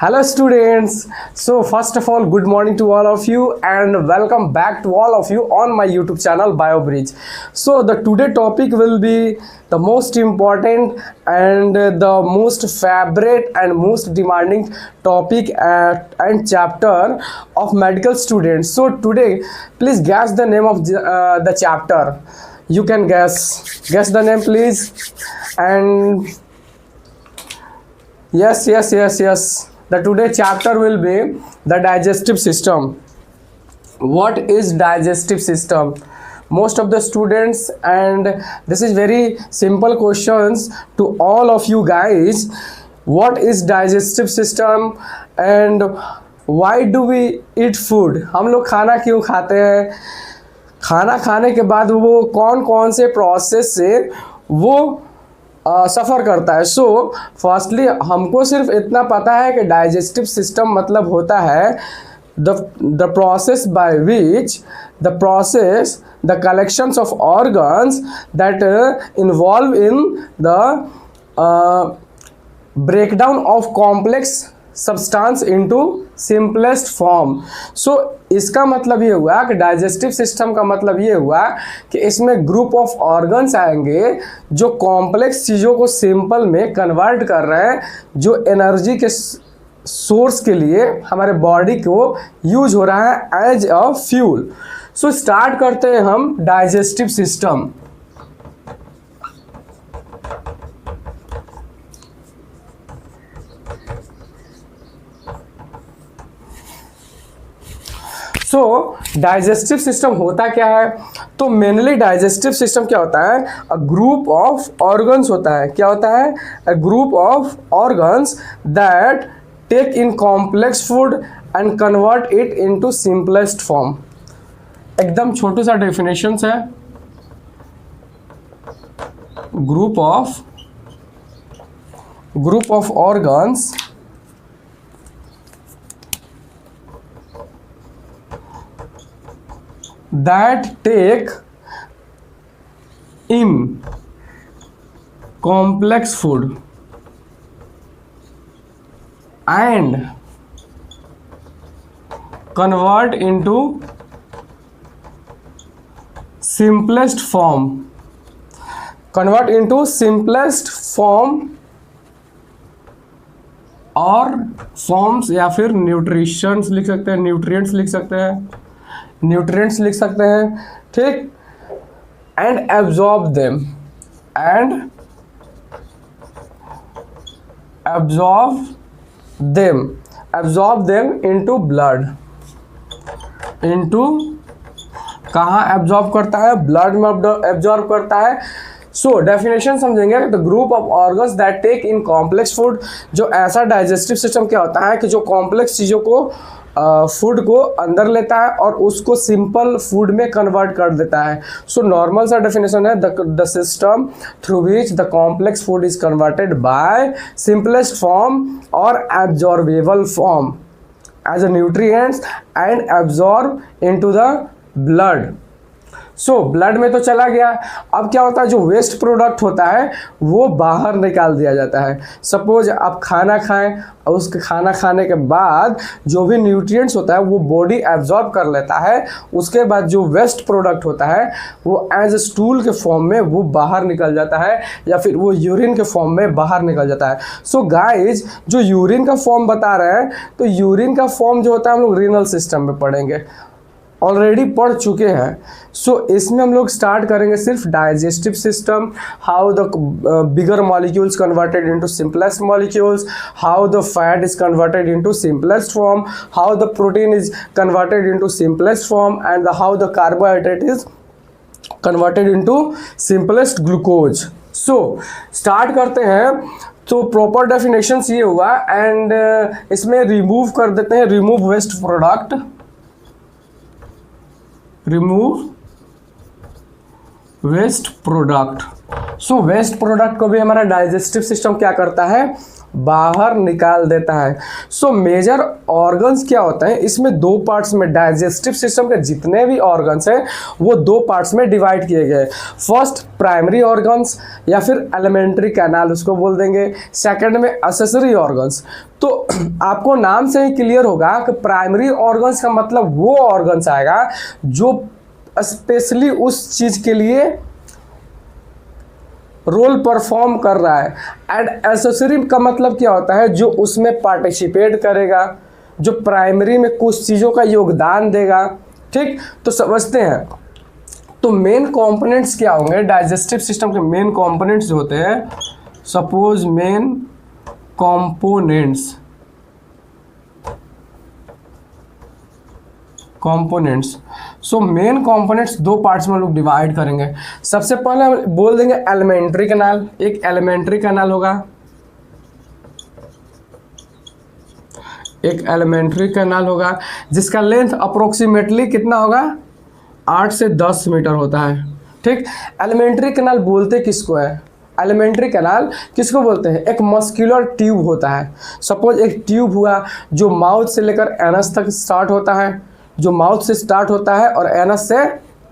Hello students. So first of all, good morning to all of you and welcome back to all of you on my YouTube channel BioBridge. So the today topic will be the most important and the most favorite and most demanding topic and chapter of medical students. So today, please guess the name of the chapter. You can guess the name, please. And yes. The today chapter will be the digestive system. What is digestive system? Most of the students, and this is very simple questions to all of you guys. What is digestive system and why do we eat food? हम लोग खाना क्यों खाते हैं? खाना खाने के बाद वो कौन कौन से प्रोसेस से वो सफ़र करता है. सो फर्स्टली हमको सिर्फ इतना पता है कि डाइजेस्टिव सिस्टम मतलब होता है the process by which the collections of organs that involve in the breakdown of complex substance into simplest form. So इसका मतलब ये हुआ कि डाइजेस्टिव सिस्टम का मतलब ये हुआ कि इसमें ग्रुप ऑफ ऑर्गन्स आएंगे जो कॉम्प्लेक्स चीज़ों को सिंपल में कन्वर्ट कर रहे हैं, जो एनर्जी के सोर्स के लिए हमारे बॉडी को यूज हो रहा है as a fuel. So start करते हैं हम digestive system. So digestive system होता क्या है? तो मेनली डाइजेस्टिव सिस्टम क्या होता है? अ ग्रुप ऑफ ऑर्गन्स होता है. क्या होता है? A group of organs that take in complex food and convert it into simplest form. एकदम छोटा सा डेफिनेशन है. Group of organs that take in complex food and convert into simplest form और फॉर्म्स या फिर न्यूट्रिशंस लिख सकते हैं, न्यूट्रिएंट्स लिख सकते हैं, ठीक. And absorb them into blood. कहाँ एब्जॉर्ब करता है? ब्लड में एब्जॉर्ब करता है. सो डेफिनेशन समझेंगे. The group of organs that take in complex food. जो ऐसा डाइजेस्टिव सिस्टम क्या होता है कि जो कॉम्प्लेक्स चीज़ों को फूड को अंदर लेता है और उसको सिंपल फूड में कन्वर्ट कर देता है. सो नॉर्मल सा डेफिनेशन है the system through which the complex food is converted by simplest form और absorbable form as a nutrients and absorb into the blood. So blood में तो चला गया. अब क्या होता है? जो वेस्ट प्रोडक्ट होता है वो बाहर निकाल दिया जाता है. सपोज आप खाना खाएं और उसके खाना खाने के बाद जो भी न्यूट्रिएंट्स होता है वो बॉडी एब्जॉर्ब कर लेता है. उसके बाद जो वेस्ट प्रोडक्ट होता है वो एज स्टूल के फॉर्म में वो बाहर निकल जाता है या फिर वो यूरिन के फॉर्म में बाहर निकल जाता है. सो गाइज, जो यूरिन का फॉर्म बता रहे हैं, तो यूरिन का फॉर्म जो होता है हम लोग रीनल सिस्टम में पढ़ेंगे, ऑलरेडी पढ़ चुके हैं. सो इसमें हम लोग स्टार्ट करेंगे सिर्फ digestive system, how the bigger molecules converted into simplest molecules, how the fat is converted into simplest form, how the protein is converted into simplest form and how the carbohydrate is converted into simplest glucose. So start करते हैं. तो proper definition ये हुआ and इसमें remove कर देते हैं, remove waste product. सो waste product को भी हमारा डाइजेस्टिव सिस्टम क्या करता है? बाहर निकाल देता है। सो मेजर ऑर्गन्स क्या होते हैं, इसमें दो पार्ट्स में डाइजेस्टिव सिस्टम के जितने भी ऑर्गन्स हैं वो दो पार्ट्स में डिवाइड किए गए। फर्स्ट प्राइमरी ऑर्गन्स या फिर एलिमेंट्री कैनाल उसको बोल देंगे, सेकंड में एक्सेसरी ऑर्गन्स। तो आपको नाम से ही क्लियर होगा कि प्राइमरी ऑर्गन्स का मतलब वो ऑर्गन्स आएगा जो स्पेशली उस चीज के लिए रोल परफॉर्म कर रहा है। एंड एक्सेसरी का मतलब क्या होता है, जो उसमें पार्टिसिपेट करेगा, जो प्राइमरी में कुछ चीज़ों का योगदान देगा। ठीक, तो समझते हैं। तो मेन कंपोनेंट्स क्या होंगे डाइजेस्टिव सिस्टम के? मेन कंपोनेंट्स जो होते हैं, suppose main components. So main components दो पार्ट्स में लोग डिवाइड करेंगे। सबसे पहले हम बोल देंगे एलिमेंट्री कैनाल। एक एलिमेंट्री कैनाल होगा, एक एलिमेंट्री कैनाल होगा जिसका लेंथ अप्रोक्सीमेटली कितना होगा, 8 से 10 मीटर होता है। ठीक, एलिमेंट्री कैनाल बोलते किसको है? एलिमेंट्री कैनाल किसको बोलते हैं? एक मस्कुलर ट्यूब होता है। सपोज एक ट्यूब हुआ जो माउथ से लेकर एनस तक स्टार्ट होता है, जो माउथ से स्टार्ट होता है और एनस से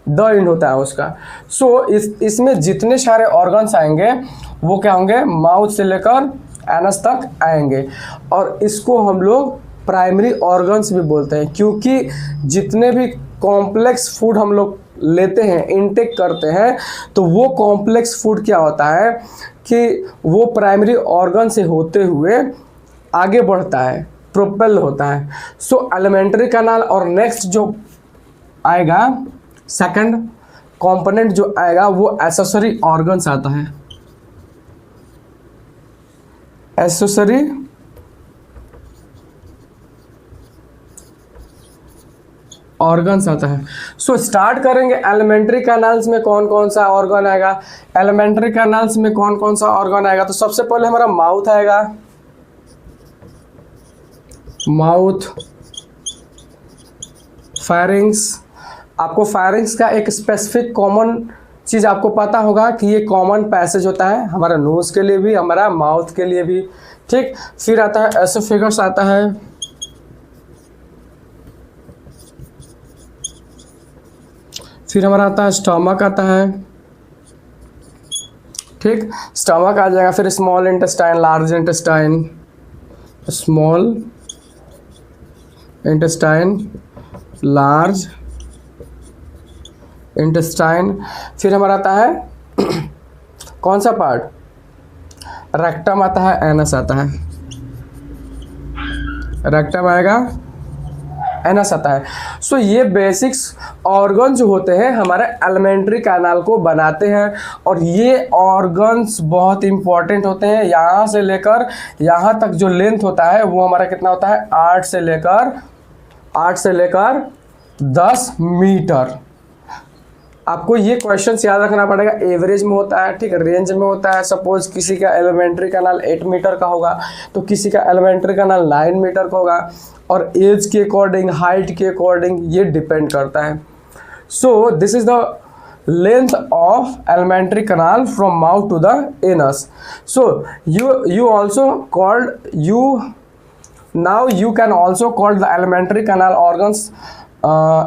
द एंड होता है उसका। सो इसमें जितने सारे ऑर्गन्स आएंगे वो क्या होंगे, माउथ से लेकर एनस तक आएंगे, और इसको हम लोग प्राइमरी ऑर्गन्स भी बोलते हैं, क्योंकि जितने भी कॉम्प्लेक्स फूड हम लोग लेते हैं, इनटेक करते हैं, तो वो कॉम्प्लेक्स फूड क्या होता है कि वो प्राइमरी ऑर्गन से होते हुए आगे बढ़ता है, प्रोपेल होता है। सो एलिमेंट्री कैनाल। और नेक्स्ट जो आएगा, सेकंड कंपोनेंट जो आएगा वो एक्सेसरी ऑर्गन्स आता है। एक्सेसरी ऑर्गन्स आता है। सो स्टार्ट करेंगे एलिमेंट्री कैनाल्स में कौन कौन सा ऑर्गन आएगा। एलिमेंट्री कैनाल्स में कौन कौन सा ऑर्गन आएगा, तो सबसे पहले हमारा माउथ आएगा। Mouth, firings. आपको फायरिंग्स का एक स्पेसिफिक कॉमन चीज़ आपको पता होगा कि ये कॉमन पैसेज होता है हमारा नोज के लिए भी, हमारा माउथ के लिए भी। ठीक, फिर आता है एसोफेगस आता है, फिर हमारा आता है स्टमक आता है। ठीक, स्टमक आ जाएगा, फिर small intestine, large intestine, small intestine, large intestine. फिर हमारा आता है कौन सा पार्ट, रेक्टम आता है, एनस आता है। रेक्टम आएगा, एनस आता है। सो ये बेसिक्स ऑर्गन जो होते हैं हमारे एलिमेंट्री कैनाल को बनाते हैं, और ये ऑर्गन्स बहुत इंपॉर्टेंट होते हैं। यहाँ से लेकर यहाँ तक जो लेंथ होता है वो हमारा कितना होता है, 8 से लेकर 10 मीटर। आपको ये क्वेश्चन याद रखना पड़ेगा, एवरेज में होता है, ठीक है, रेंज में होता है। सपोज किसी का एलिमेंट्री कैनाल 8 मीटर का होगा तो किसी का एलिमेंट्री कैनाल 9 मीटर का होगा, और एज के अकॉर्डिंग, हाइट के अकॉर्डिंग ये डिपेंड करता है। So this is the length of elementary canal from mouth to the anus. So you also called now you can also call the elementary canal organs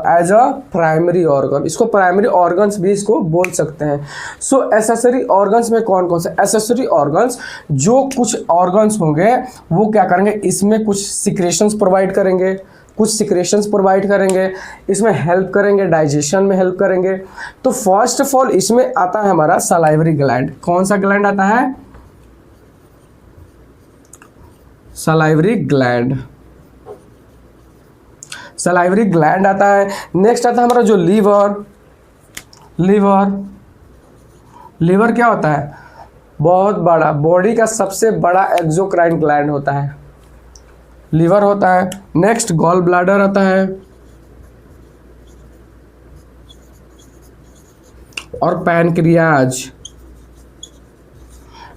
as a primary organ. इसको primary organs भी इसको बोल सकते हैं। So accessory organs में कौन कौन से accessory organs, जो कुछ organs होंगे वो क्या करेंगे, इसमें कुछ secretions provide करेंगे, कुछ सिक्रेशंस प्रोवाइड करेंगे, इसमें हेल्प करेंगे, डाइजेशन में हेल्प करेंगे। तो फर्स्ट ऑफ ऑल इसमें आता है हमारा सलाइवरी ग्लैंड। कौन सा ग्लैंड आता है, सलाइवरी ग्लैंड। सलाइवरी ग्लैंड आता है। नेक्स्ट आता है हमारा जो लीवर क्या होता है, बहुत बड़ा, बॉडी का सबसे बड़ा एक्सोक्राइन ग्लैंड होता है, लीवर होता है। नेक्स्ट गॉल ब्लैडर आता है, और पैनक्रियाज।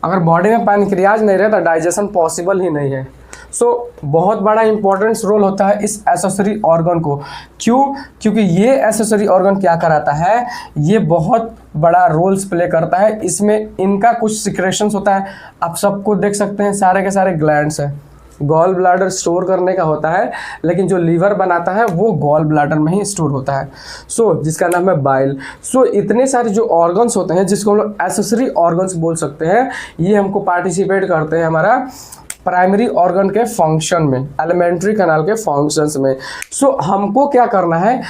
अगर बॉडी में पैनक्रियाज नहीं रहे तो डाइजेशन पॉसिबल ही नहीं है। सो बहुत बड़ा इंपॉर्टेंस रोल होता है इस एसेसरी ऑर्गन को। क्यों? क्योंकि ये एसेसरी ऑर्गन क्या कराता है, ये बहुत बड़ा रोल्स प्ले करता है। इसमें इनका कुछ सिक्रेशंस होता है, आप सबको देख सकते हैं, सारे के सारे ग्लैंड्स हैं। गॉल ब्लाडर स्टोर करने का होता है, लेकिन जो लीवर बनाता है वो गॉल ब्लाडर में ही स्टोर होता है, जिसका नाम है बाइल। इतने सारे जो ऑर्गन्स होते हैं जिसको हम लोग एसेसरी ऑर्गन्स बोल सकते हैं, ये हमको पार्टिसिपेट करते हैं हमारा प्राइमरी ऑर्गन के फंक्शन में, एलिमेंट्री कैनाल के फंक्शंस में। हमको क्या करना है,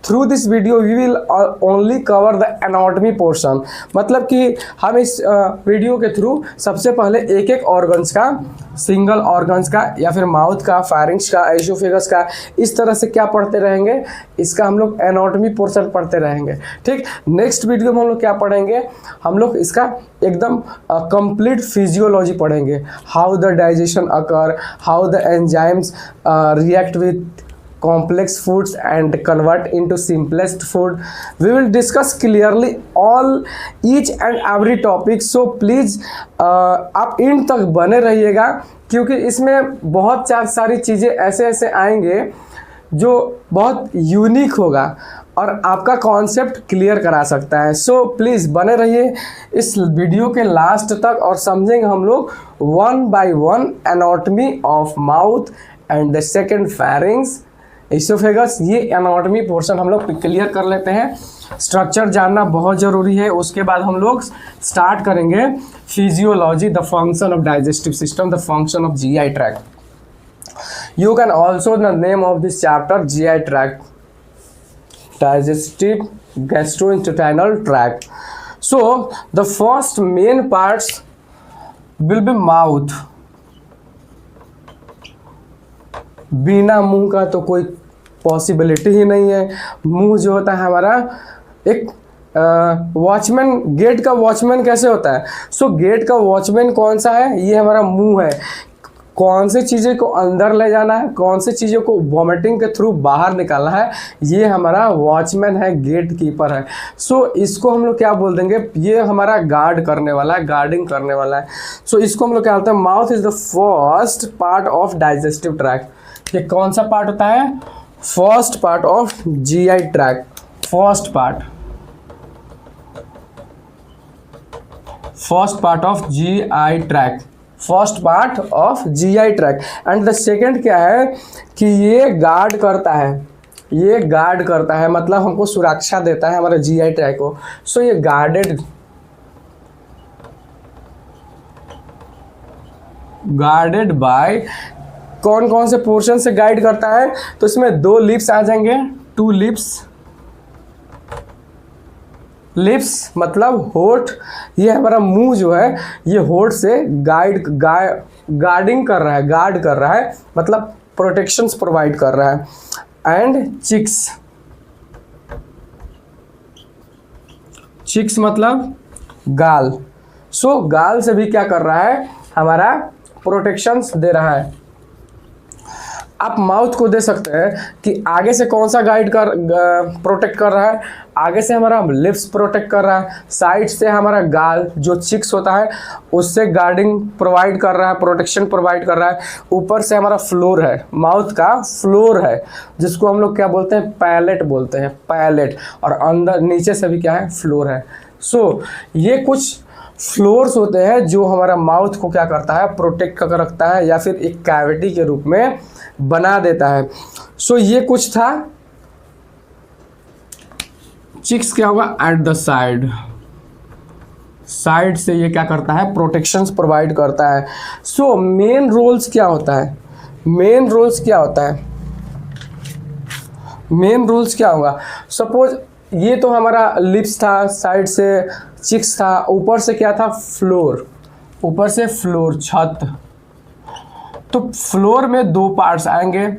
through this video we will only cover the anatomy portion. मतलब कि हम इस वीडियो के थ्रू सबसे पहले एक एक ऑर्गन्स का, सिंगल ऑर्गन्स का या फिर माउथ का, फायरिंग्स का, एसोफेगस का, इस तरह से क्या पढ़ते रहेंगे, इसका हम लोग एनाटॉमी पोर्शन पढ़ते रहेंगे। ठीक, नेक्स्ट वीडियो में हम लोग क्या पढ़ेंगे, हम लोग इसका एकदम कंप्लीट फिजियोलॉजी पढ़ेंगे। How the digestion occur, how the enzymes react with complex foods and convert into simplest food. We will discuss clearly all each and every topic, so please आप इन तक बने रहिएगा, क्योंकि इसमें बहुत सारी चीज़ें ऐसे ऐसे आएंगे जो बहुत यूनिक होगा और आपका कॉन्सेप्ट क्लियर करा सकता है। प्लीज़ बने रहिए इस वीडियो के लास्ट तक और समझेंगे हम लोग one by one anatomy of mouth and the second pharynx, oesophagus. ये एनाटॉमी पोर्शन हम लोग क्लियर कर लेते हैं। स्ट्रक्चर जानना बहुत ज़रूरी है। उसके बाद हम लोग स्टार्ट करेंगे physiology, the function of digestive system, the function of GI tract. You can also the name of this chapter GI tract, digestive gastrointestinal tract. The first main parts will be mouth. बिना मुंह का तो कोई possibility ही नहीं है। मुंह जो होता है हमारा, एक वॉचमैन, गेट का वॉचमैन कैसे होता है, गेट का वॉचमैन कौन सा है, ये हमारा मुंह है। कौन सी चीज़ें को अंदर ले जाना है, कौन सी चीज़ों को वॉमिटिंग के थ्रू बाहर निकालना है, ये हमारा वॉचमैन है, गेट कीपर है। इसको हम लोग क्या बोल देंगे, ये हमारा गार्ड करने वाला है, गार्डिंग करने वाला है। इसको हम लोग क्या बोलते हैं, mouth is the first part of digestive tract. ये कौन सा पार्ट होता है, first part of GI tract, first part of GI tract, first part of GI tract. And the second क्या है कि ये गार्ड करता है, ये गार्ड करता है, मतलब हमको सुरक्षा देता है हमारे जीआई ट्रैक्ट को। ये गार्डेड बाय कौन कौन से पोर्शन से गाइड करता है, तो इसमें दो लिप्स आ जाएंगे, टू लिप्स। लिप्स मतलब होठ, ये हमारा मुंह जो है ये होठ से गार्डिंग कर रहा है, गार्ड कर रहा है, मतलब प्रोटेक्शंस प्रोवाइड कर रहा है। एंड चिक्स, चिक्स मतलब गाल। गाल से भी क्या कर रहा है, हमारा प्रोटेक्शंस दे रहा है। आप माउथ को दे सकते हैं कि आगे से कौन सा प्रोटेक्ट कर रहा है, आगे से हमारा लिप्स प्रोटेक्ट कर रहा है, साइड से हमारा गाल जो चिक्स होता है उससे गार्डिंग प्रोवाइड कर रहा है, प्रोटेक्शन प्रोवाइड कर रहा है। ऊपर से हमारा फ्लोर है, माउथ का फ्लोर है, जिसको हम लोग क्या बोलते हैं, पैलेट बोलते हैं, पैलेट। और अंदर नीचे से भी क्या है, फ्लोर है। ये कुछ फ्लोर्स होते हैं जो हमारा माउथ को क्या करता है, प्रोटेक्ट कर रखता है या फिर एक कैविटी के रूप में बना देता है। ये कुछ था। चिक्स क्या होगा, एट द साइड, साइड से ये क्या करता है, प्रोटेक्शंस प्रोवाइड करता है। मेन रोल्स क्या होता है, मेन रोल्स क्या होता है, मेन रोल्स क्या होगा। सपोज ये तो हमारा लिप्स था, साइड से चिक्स था, ऊपर से क्या था, फ्लोर, ऊपर से फ्लोर, छत। तो फ्लोर में दो पार्ट्स आएंगे।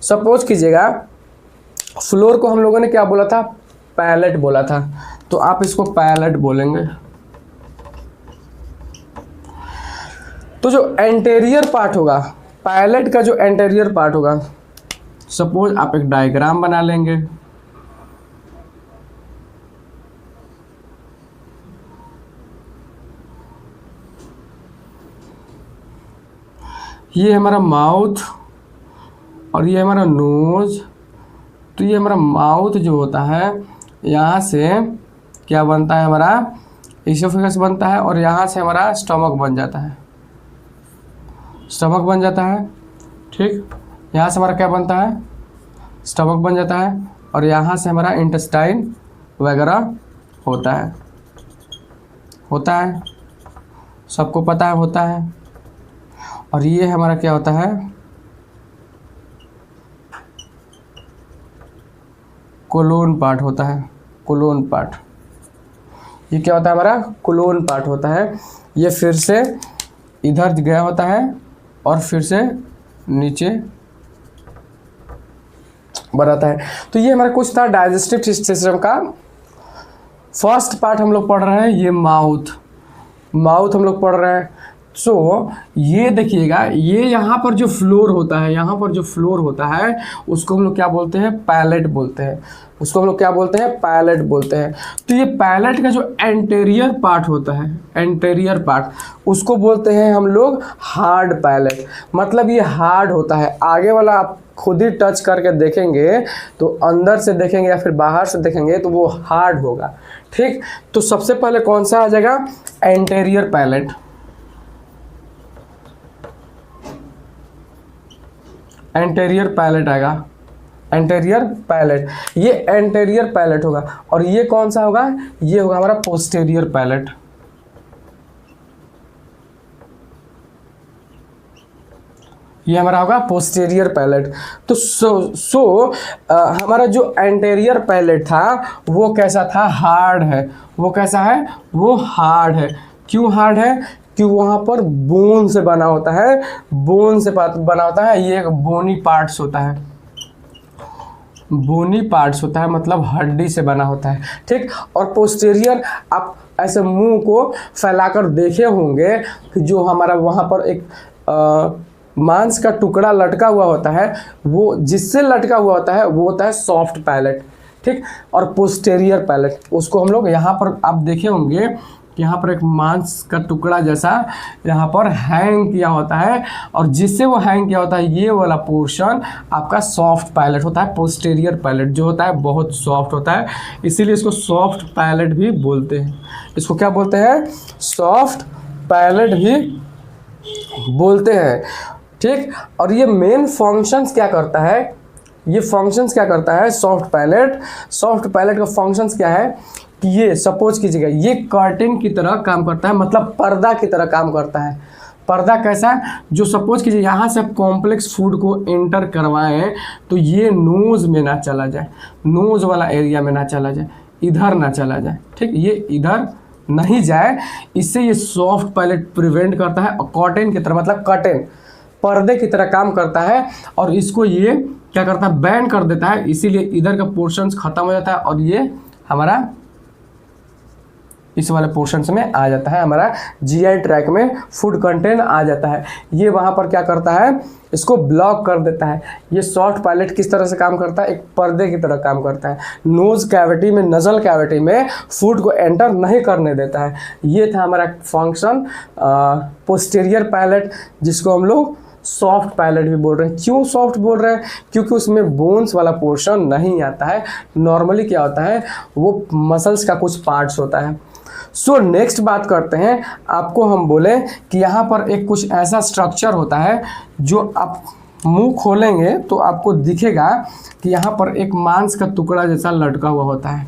सपोज कीजिएगा फ्लोर को हम लोगों ने क्या बोला था, पैलेट बोला था, तो आप इसको पैलेट बोलेंगे। तो जो एंटेरियर पार्ट होगा, पैलेट का जो एंटेरियर पार्ट होगा, सपोज आप एक डायग्राम बना लेंगे। ये हमारा माउथ और ये हमारा नोज। तो ये हमारा माउथ जो होता है, यहाँ से क्या बनता है, हमारा इसोफेगस बनता है और यहाँ से हमारा स्टमक बन जाता है, स्टमक बन जाता है। ठीक, यहाँ से हमारा क्या बनता है, स्टमक बन जाता है और यहाँ से हमारा इंटेस्टाइन वगैरह होता है, सबको पता है होता है। और ये हमारा क्या होता है, कोलोन पार्ट होता है, कोलोन पार्ट। ये क्या होता है, हमारा कोलोन पार्ट होता है। ये फिर से इधर गया होता है और फिर से नीचे बनाता है। तो ये हमारा कुछ था डाइजेस्टिव सिस्टम का। फर्स्ट पार्ट हम लोग पढ़ रहे हैं, ये माउथ हम लोग पढ़ रहे हैं। सो ये देखिएगा, ये यहाँ पर जो फ्लोर होता है, यहाँ पर जो फ्लोर होता है उसको हम लोग क्या बोलते हैं, पैलेट बोलते हैं। उसको हम लोग क्या बोलते हैं, पैलेट बोलते हैं। तो ये पैलेट का जो एंटेरियर पार्ट होता है, एंटेरियर पार्ट, उसको बोलते हैं हम लोग हार्ड पैलेट। मतलब ये हार्ड होता है। आगे वाला आप खुद ही टच करके देखेंगे तो अंदर से देखेंगे या फिर बाहर से देखेंगे तो वो हार्ड होगा। ठीक, तो सबसे पहले कौन सा आ जाएगा, एंटेरियर पैलेट। एंटेरियर पैलेट आएगा, एंटेरियर पैलेट, ये एंटेरियर पैलेट होगा। और ये कौन सा होगा, ये होगा हमारा पोस्टेरियर पैलेट। ये हमारा होगा पोस्टेरियर पैलेट। तो हमारा जो एंटेरियर पैलेट था वो कैसा था, हार्ड है। वो कैसा है, वो हार्ड है। क्यों हार्ड है, कि वहाँ पर बोन से बना होता है, बोन से बना होता है। ये एक बोनी पार्ट्स होता है, बोनी पार्ट्स होता है, मतलब हड्डी से बना होता है। ठीक, और पोस्टेरियर आप ऐसे मुंह को फैलाकर देखे होंगे कि जो हमारा वहाँ पर एक मांस का टुकड़ा लटका हुआ होता है, वो जिससे लटका हुआ होता है वो होता है सॉफ्ट पैलेट। ठीक, और पोस्टेरियर पैलेट, उसको हम लोग यहाँ पर आप देखे होंगे कि यहाँ पर एक मांस का टुकड़ा जैसा यहाँ पर हैंग किया होता है, और जिससे वो हैंग किया होता है ये वाला पोर्शन आपका सॉफ्ट पैलेट होता है। पोस्टेरियर पैलेट जो होता है बहुत सॉफ्ट होता है, इसीलिए इसको सॉफ्ट पैलेट भी बोलते हैं। इसको क्या बोलते हैं, सॉफ्ट पैलेट भी बोलते हैं। ठीक, और ये मेन फंक्शंस क्या करता है, ये फंक्शंस क्या करता है सॉफ्ट पैलेट का फंक्शंस क्या है कि ये सपोज कीजिएगा ये कर्टेन की तरह काम करता है, मतलब पर्दा की तरह काम करता है। पर्दा कैसा है, जो सपोज कीजिए यहाँ से आप कॉम्प्लेक्स फूड को एंटर करवाएं तो ये नोज़ में ना चला जाए, नोज़ वाला एरिया में ना चला जाए, इधर ना चला जाए। ठीक, ये इधर नहीं जाए, इससे ये सॉफ्ट पैलेट प्रिवेंट करता है। और कर्टेन की तरह, मतलब कर्टेन पर्दे की तरह काम करता है, और इसको ये क्या करता है, बैन कर देता है। इसीलिए इधर का पोर्शंस खत्म हो जाता है और ये हमारा इस वाले पोर्शंस में आ जाता है, हमारा जीआई ट्रैक में फूड कंटेंट आ जाता है। ये वहाँ पर क्या करता है, इसको ब्लॉक कर देता है। ये सॉफ्ट पैलेट किस तरह से काम करता है, एक पर्दे की तरह काम करता है। नोज कैविटी में, नजल कैविटी में फूड को एंटर नहीं करने देता है। ये था हमारा फंक्शन पोस्टीरियर पैलेट, जिसको हम लोग सॉफ्ट पैलेट भी बोल रहे हैं। क्यों सॉफ्ट बोल रहे हैं, क्योंकि उसमें बोन्स वाला पोर्शन नहीं आता है। नॉर्मली क्या होता है, वो मसल्स का कुछ पार्ट्स होता है। सो नेक्स्ट बात करते हैं, आपको हम बोले कि यहाँ पर एक कुछ ऐसा स्ट्रक्चर होता है जो आप मुंह खोलेंगे तो आपको दिखेगा कि यहाँ पर एक मांस का टुकड़ा जैसा लटका हुआ होता है,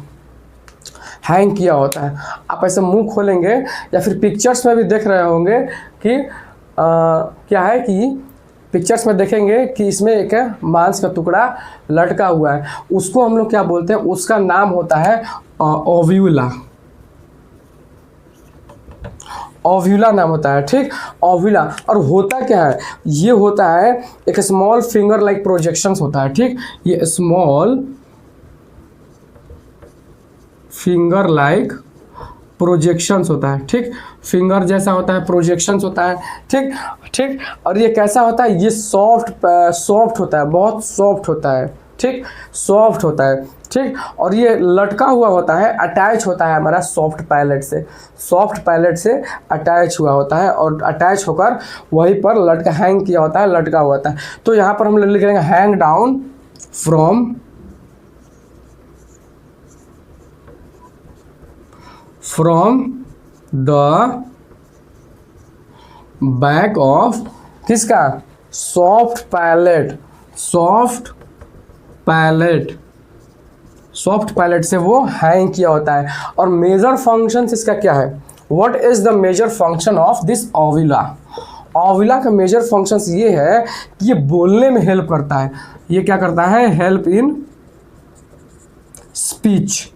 हैंग किया होता है। आप ऐसे मुंह खोलेंगे या फिर पिक्चर्स में भी देख रहे होंगे कि क्या है कि पिक्चर्स में देखेंगे कि इसमें एक मांस का टुकड़ा लटका हुआ है। उसको हम लोग क्या बोलते हैं, उसका नाम होता है ओव्यूला। ओव्यूला नाम होता है। ठीक, ओव्यूला। और होता क्या है, ये होता है एक स्मॉल फिंगर लाइक प्रोजेक्शंस होता है। ठीक, ये स्मॉल फिंगर लाइक प्रोजेक्शंस होता है। ठीक, फिंगर जैसा होता है, प्रोजेक्शंस होता है। ठीक ठीक, और ये कैसा होता है, ये सॉफ्ट होता है, बहुत सॉफ्ट होता है। ठीक, सॉफ्ट होता है। ठीक। और ये लटका हुआ होता है, अटैच होता है हमारा सॉफ्ट पैलेट से, सॉफ्ट पैलेट से अटैच हुआ होता है और अटैच होकर वहीं पर लटका हैंग किया होता है, लटका हुआ होता है। तो यहाँ पर हम लिख लेंगे hang down from the back of किसका, soft palate, soft palate, soft palate से वो हैंग किया होता है। और मेजर फंक्शन इसका क्या है, what is the major function of this uvula. Uvula का मेजर फंक्शन ये है कि ये बोलने में हेल्प करता है। ये क्या करता है, help in speech,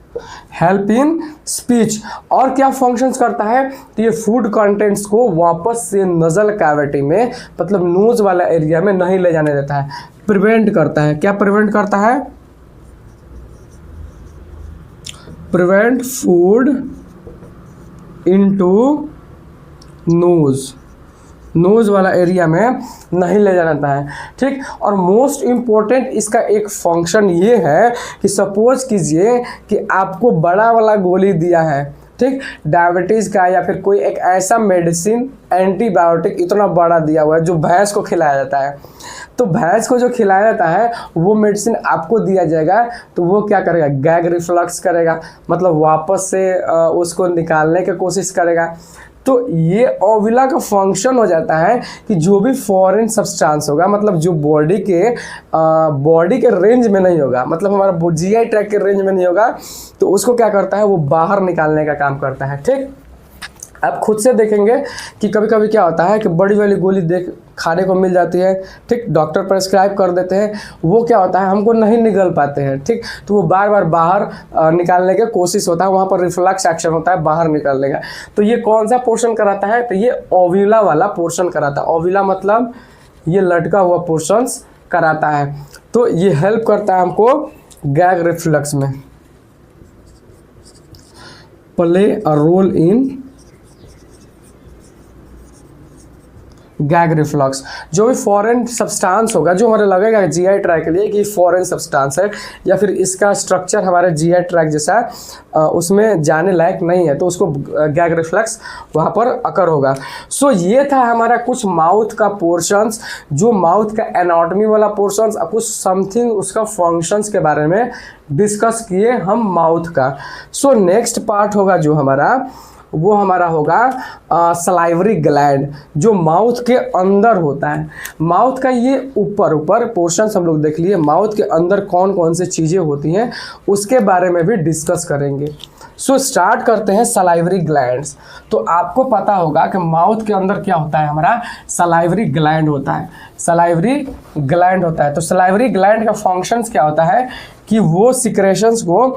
help in speech. और क्या फंक्शंस करता है, तो ये फूड कंटेंट्स को वापस से नजल कैविटी में, मतलब नोज वाला एरिया में नहीं ले जाने देता है, प्रिवेंट करता है। क्या प्रिवेंट करता है, prevent food into nose, nose वाला एरिया में नहीं ले जाना है। ठीक। और मोस्ट इम्पोर्टेंट इसका एक फंक्शन ये है कि सपोज कीजिए कि आपको बड़ा वाला गोली दिया है, ठीक, डायबिटीज़ का या फिर कोई एक ऐसा मेडिसिन एंटीबायोटिक इतना बड़ा दिया हुआ है जो भैंस को खिलाया जाता है। तो भैंस को जो खिलाया जाता है वो मेडिसिन आपको दिया जाएगा, तो वो क्या करेगा, गैग रिफ्लक्स करेगा, मतलब वापस से उसको निकालने की कोशिश करेगा। तो ये ओविला का फंक्शन हो जाता है कि जो भी फॉरेन सब्सटेंस होगा, मतलब जो बॉडी के रेंज में नहीं होगा, मतलब हमारा जीआई ट्रैक्ट के रेंज में नहीं होगा, तो उसको क्या करता है, वो बाहर निकालने का काम करता है। ठीक। आप खुद से देखेंगे कि कभी कभी क्या होता है कि बड़ी वाली गोली खाने को मिल जाती है, ठीक, डॉक्टर प्रेस्क्राइब कर देते हैं, वो क्या होता है हमको नहीं निगल पाते हैं, ठीक, तो वो बार बार बाहर निकालने की कोशिश होता है, वहाँ पर रिफ्लक्स एक्शन होता है बाहर निकालने का। तो ये कौन सा पोर्शन कराता है, तो ये ओविला वाला पोर्शन कराता है। ओविला मतलब ये लटका हुआ पोर्शंस कराता है। तो ये हेल्प करता है हमको गैग रिफ्लक्स में, play a role in gag reflux. जो भी फॉरेन सब्सटेंस होगा, जो हमारे लगेगा जीआई ट्रैक के लिए कि फॉरेन सब्सटेंस है या फिर इसका स्ट्रक्चर हमारे जीआई ट्रैक जैसा उसमें जाने लायक नहीं है, तो उसको गैग रिफ्लक्स वहाँ पर अकर होगा। सो ये था हमारा कुछ माउथ का पोर्शंस, जो माउथ का एनाटॉमी वाला पोर्शंस, कुछ समथिंग उसका फंक्शंस के बारे में डिस्कस किए हम माउथ का। सो नेक्स्ट पार्ट होगा जो हमारा, वो हमारा होगा सलाइवरी ग्लैंड, जो माउथ के अंदर होता है। माउथ का ये ऊपर पोर्शन हम लोग देख लिए, माउथ के अंदर कौन कौन से चीज़ें होती हैं उसके बारे में भी डिस्कस करेंगे। सो स्टार्ट करते हैं सलाइवरी ग्लैंड्स। तो आपको पता होगा कि माउथ के अंदर क्या होता है, हमारा सलाइवरी ग्लैंड होता है, सलाइवरी ग्लैंड होता है। तो सलाइवरी ग्लैंड का फंक्शंस क्या होता है कि वो सिक्रेशंस को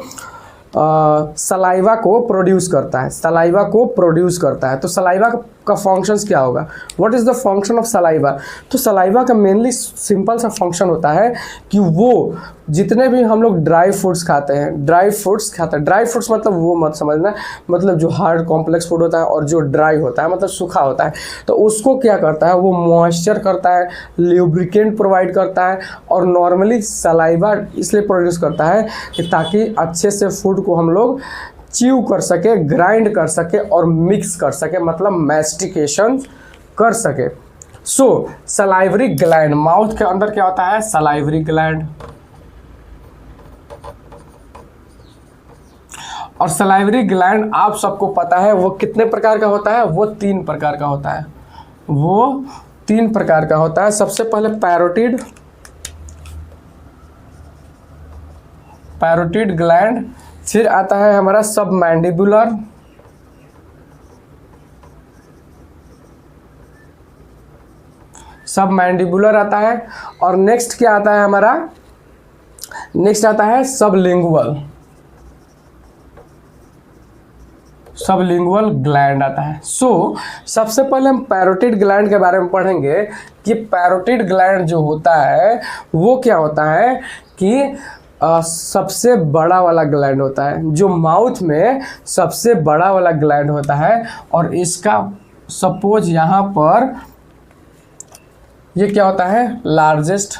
सलाइवा को प्रोड्यूस करता है, सलाइवा को प्रोड्यूस करता है। तो सलाइवा का फंक्शंस क्या होगा, what is the function of saliva. तो सलाइवा का मेनली सिंपल सा फंक्शन होता है कि वो जितने भी हम लोग ड्राई फ्रूट्स खाते हैं, ड्राई फ्रूट्स मतलब वो मत समझना, मतलब जो हार्ड कॉम्प्लेक्स फूड होता है और जो ड्राई होता है मतलब सूखा होता है, तो उसको क्या करता है, वो मॉइस्चर करता है, ल्यूब्रिकेंट प्रोवाइड करता है। और नॉर्मली सलाइवा इसलिए प्रोड्यूस करता है कि ताकि अच्छे से फूड को हम लोग च्यू कर सके, ग्राइंड कर सके और मिक्स कर सके, मतलब मैस्टिकेशन कर सके। सो सलाइवरी ग्लैंड, माउथ के अंदर क्या होता है, सलाइवरी ग्लैंड। और सलाइवरी ग्लैंड आप सबको पता है वो कितने प्रकार का होता है, वो 3 प्रकार का होता है, वो 3 प्रकार का होता है। सबसे पहले पैरोटिड ग्लैंड, फिर आता है हमारा सबमैंडिबुलर, सबमैंडिबुलर आता है। और नेक्स्ट क्या आता है हमारा, नेक्स्ट आता है सबलिंगुअल, सबलिंगुअल ग्लैंड आता है। सो सबसे पहले हम पैरोटिड ग्लैंड के बारे में पढ़ेंगे कि पैरोटिड ग्लैंड जो होता है वो क्या होता है कि सबसे बड़ा वाला ग्लैंड होता है, जो माउथ में सबसे बड़ा वाला ग्लैंड होता है। और इसका सपोज यहाँ पर ये क्या होता है, लार्जेस्ट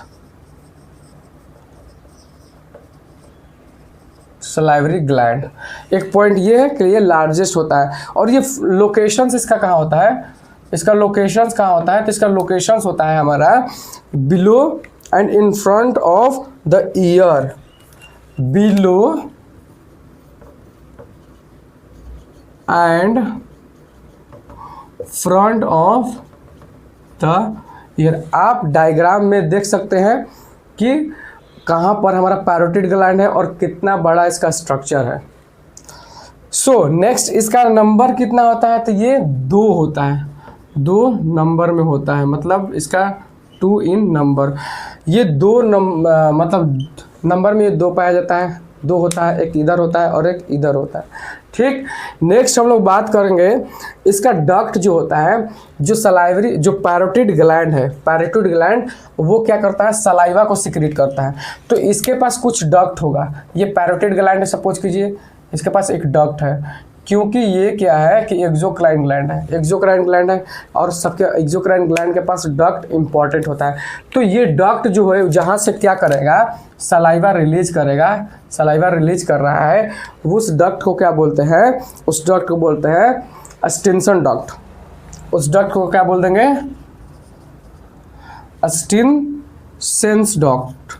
सलाइवरी ग्लैंड। एक पॉइंट ये है कि ये लार्जेस्ट होता है, और ये लोकेशंस इसका कहाँ होता है, इसका लोकेशंस कहाँ होता है, तो इसका लोकेशंस होता है हमारा below and in front of the year, below and front of the year. आप डायग्राम में देख सकते हैं कि कहाँ पर हमारा पैरोटिड ग्लैंड है और कितना बड़ा इसका स्ट्रक्चर है। सो नेक्स्ट इसका नंबर कितना होता है, तो ये 2 होता है, 2 नंबर में होता है, मतलब इसका 2 इन नंबर। ये 2 मतलब नंबर में ये 2 पाया जाता है, 2 होता है, एक इधर होता है और एक इधर होता है। ठीक, नेक्स्ट हम लोग बात करेंगे इसका डक्ट जो होता है, जो सलाइवरी जो पैरोटिड ग्लैंड है, पैरोटिड ग्लैंड वो क्या करता है, सलाइवा को सिक्रीट करता है। तो इसके पास कुछ डक्ट होगा, ये पैरोटिड ग्लैंड है, सपोज कीजिए इसके पास एक डक्ट है, क्योंकि ये क्या है कि एक्सोक्राइन ग्लैंड है, एक्सोक्राइन ग्लैंड है, और सबके एक्सोक्राइन ग्लैंड के पास डक्ट इंपॉर्टेंट होता है। तो ये डक्ट जो है जहाँ से क्या करेगा, सलाइवा रिलीज करेगा, सलाइवा रिलीज कर रहा है, उस डक्ट को क्या बोलते हैं, उस डक्ट को बोलते हैं स्टिनसन डक्ट। उस डक्ट को क्या बोल देंगे, स्टिनसेंस डक्ट,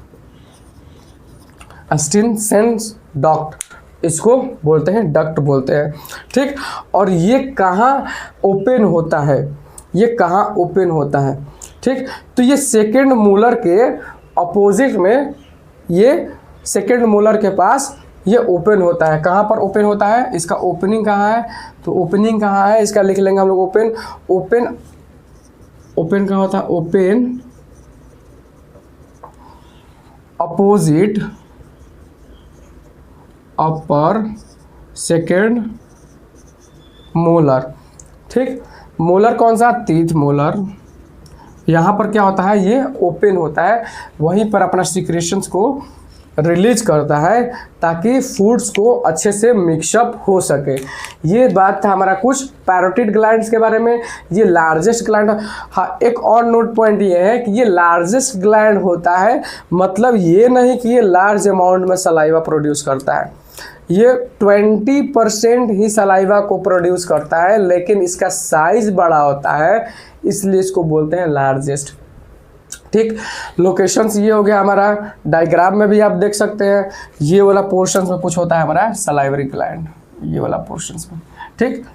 स्टिनसेंस डक्ट इसको बोलते हैं, डक्ट बोलते हैं। ठीक, और ये कहाँ ओपन होता है, ये कहाँ ओपन होता है। ठीक, तो ये सेकेंड मोलर के अपोजिट में, ये सेकेंड मोलर के पास ये ओपन होता है। कहाँ पर ओपन होता है, इसका ओपनिंग कहाँ है, तो ओपनिंग कहाँ है, इसका लिख लेंगे हम लोग ओपन। ओपन ओपन कहाँ होता है, ओपन अपोजिट अपर सेकेंड मोलर। ठीक, मोलर कौन सा, टीथ मोलर। यहाँ पर क्या होता है, ये ओपन होता है, वहीं पर अपना सिक्रेशंस को रिलीज करता है ताकि फूड्स को अच्छे से मिक्सअप हो सके। ये बात था हमारा कुछ पैरोटिड ग्लैंड्स के बारे में। ये लार्जेस्ट ग्लैंड, हाँ एक और नोट पॉइंट ये है कि ये लार्जेस्ट ग्लैंड होता है, मतलब ये नहीं कि ये लार्ज अमाउंट में सलाइवा प्रोड्यूस करता है, ये 20% ही सलाइवा को प्रोड्यूस करता है, लेकिन इसका साइज बड़ा होता है, इसलिए इसको बोलते हैं लार्जेस्ट। ठीक, लोकेशंस ये हो गया हमारा, डायग्राम में भी आप देख सकते हैं, ये वाला पोर्शन में कुछ होता है हमारा सलाइवरी ग्लैंड, ये वाला पोर्शन में। ठीक,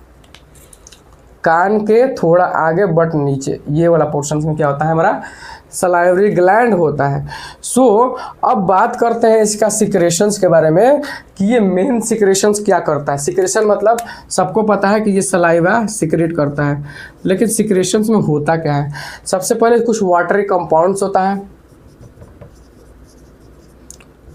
कान के थोड़ा आगे बट नीचे, ये वाला पोर्शन में क्या होता है हमारा, सलाइवरी ग्लैंड होता है। सो अब बात करते हैं इसका सिक्रेशंस के बारे में कि ये मेन सिक्रेशंस क्या करता है। सिक्रेशन मतलब सबको पता है कि ये सलाइवा सिक्रेट करता है, लेकिन सिक्रेशंस में होता क्या है, सबसे पहले कुछ वाटरी कंपाउंड्स होता है,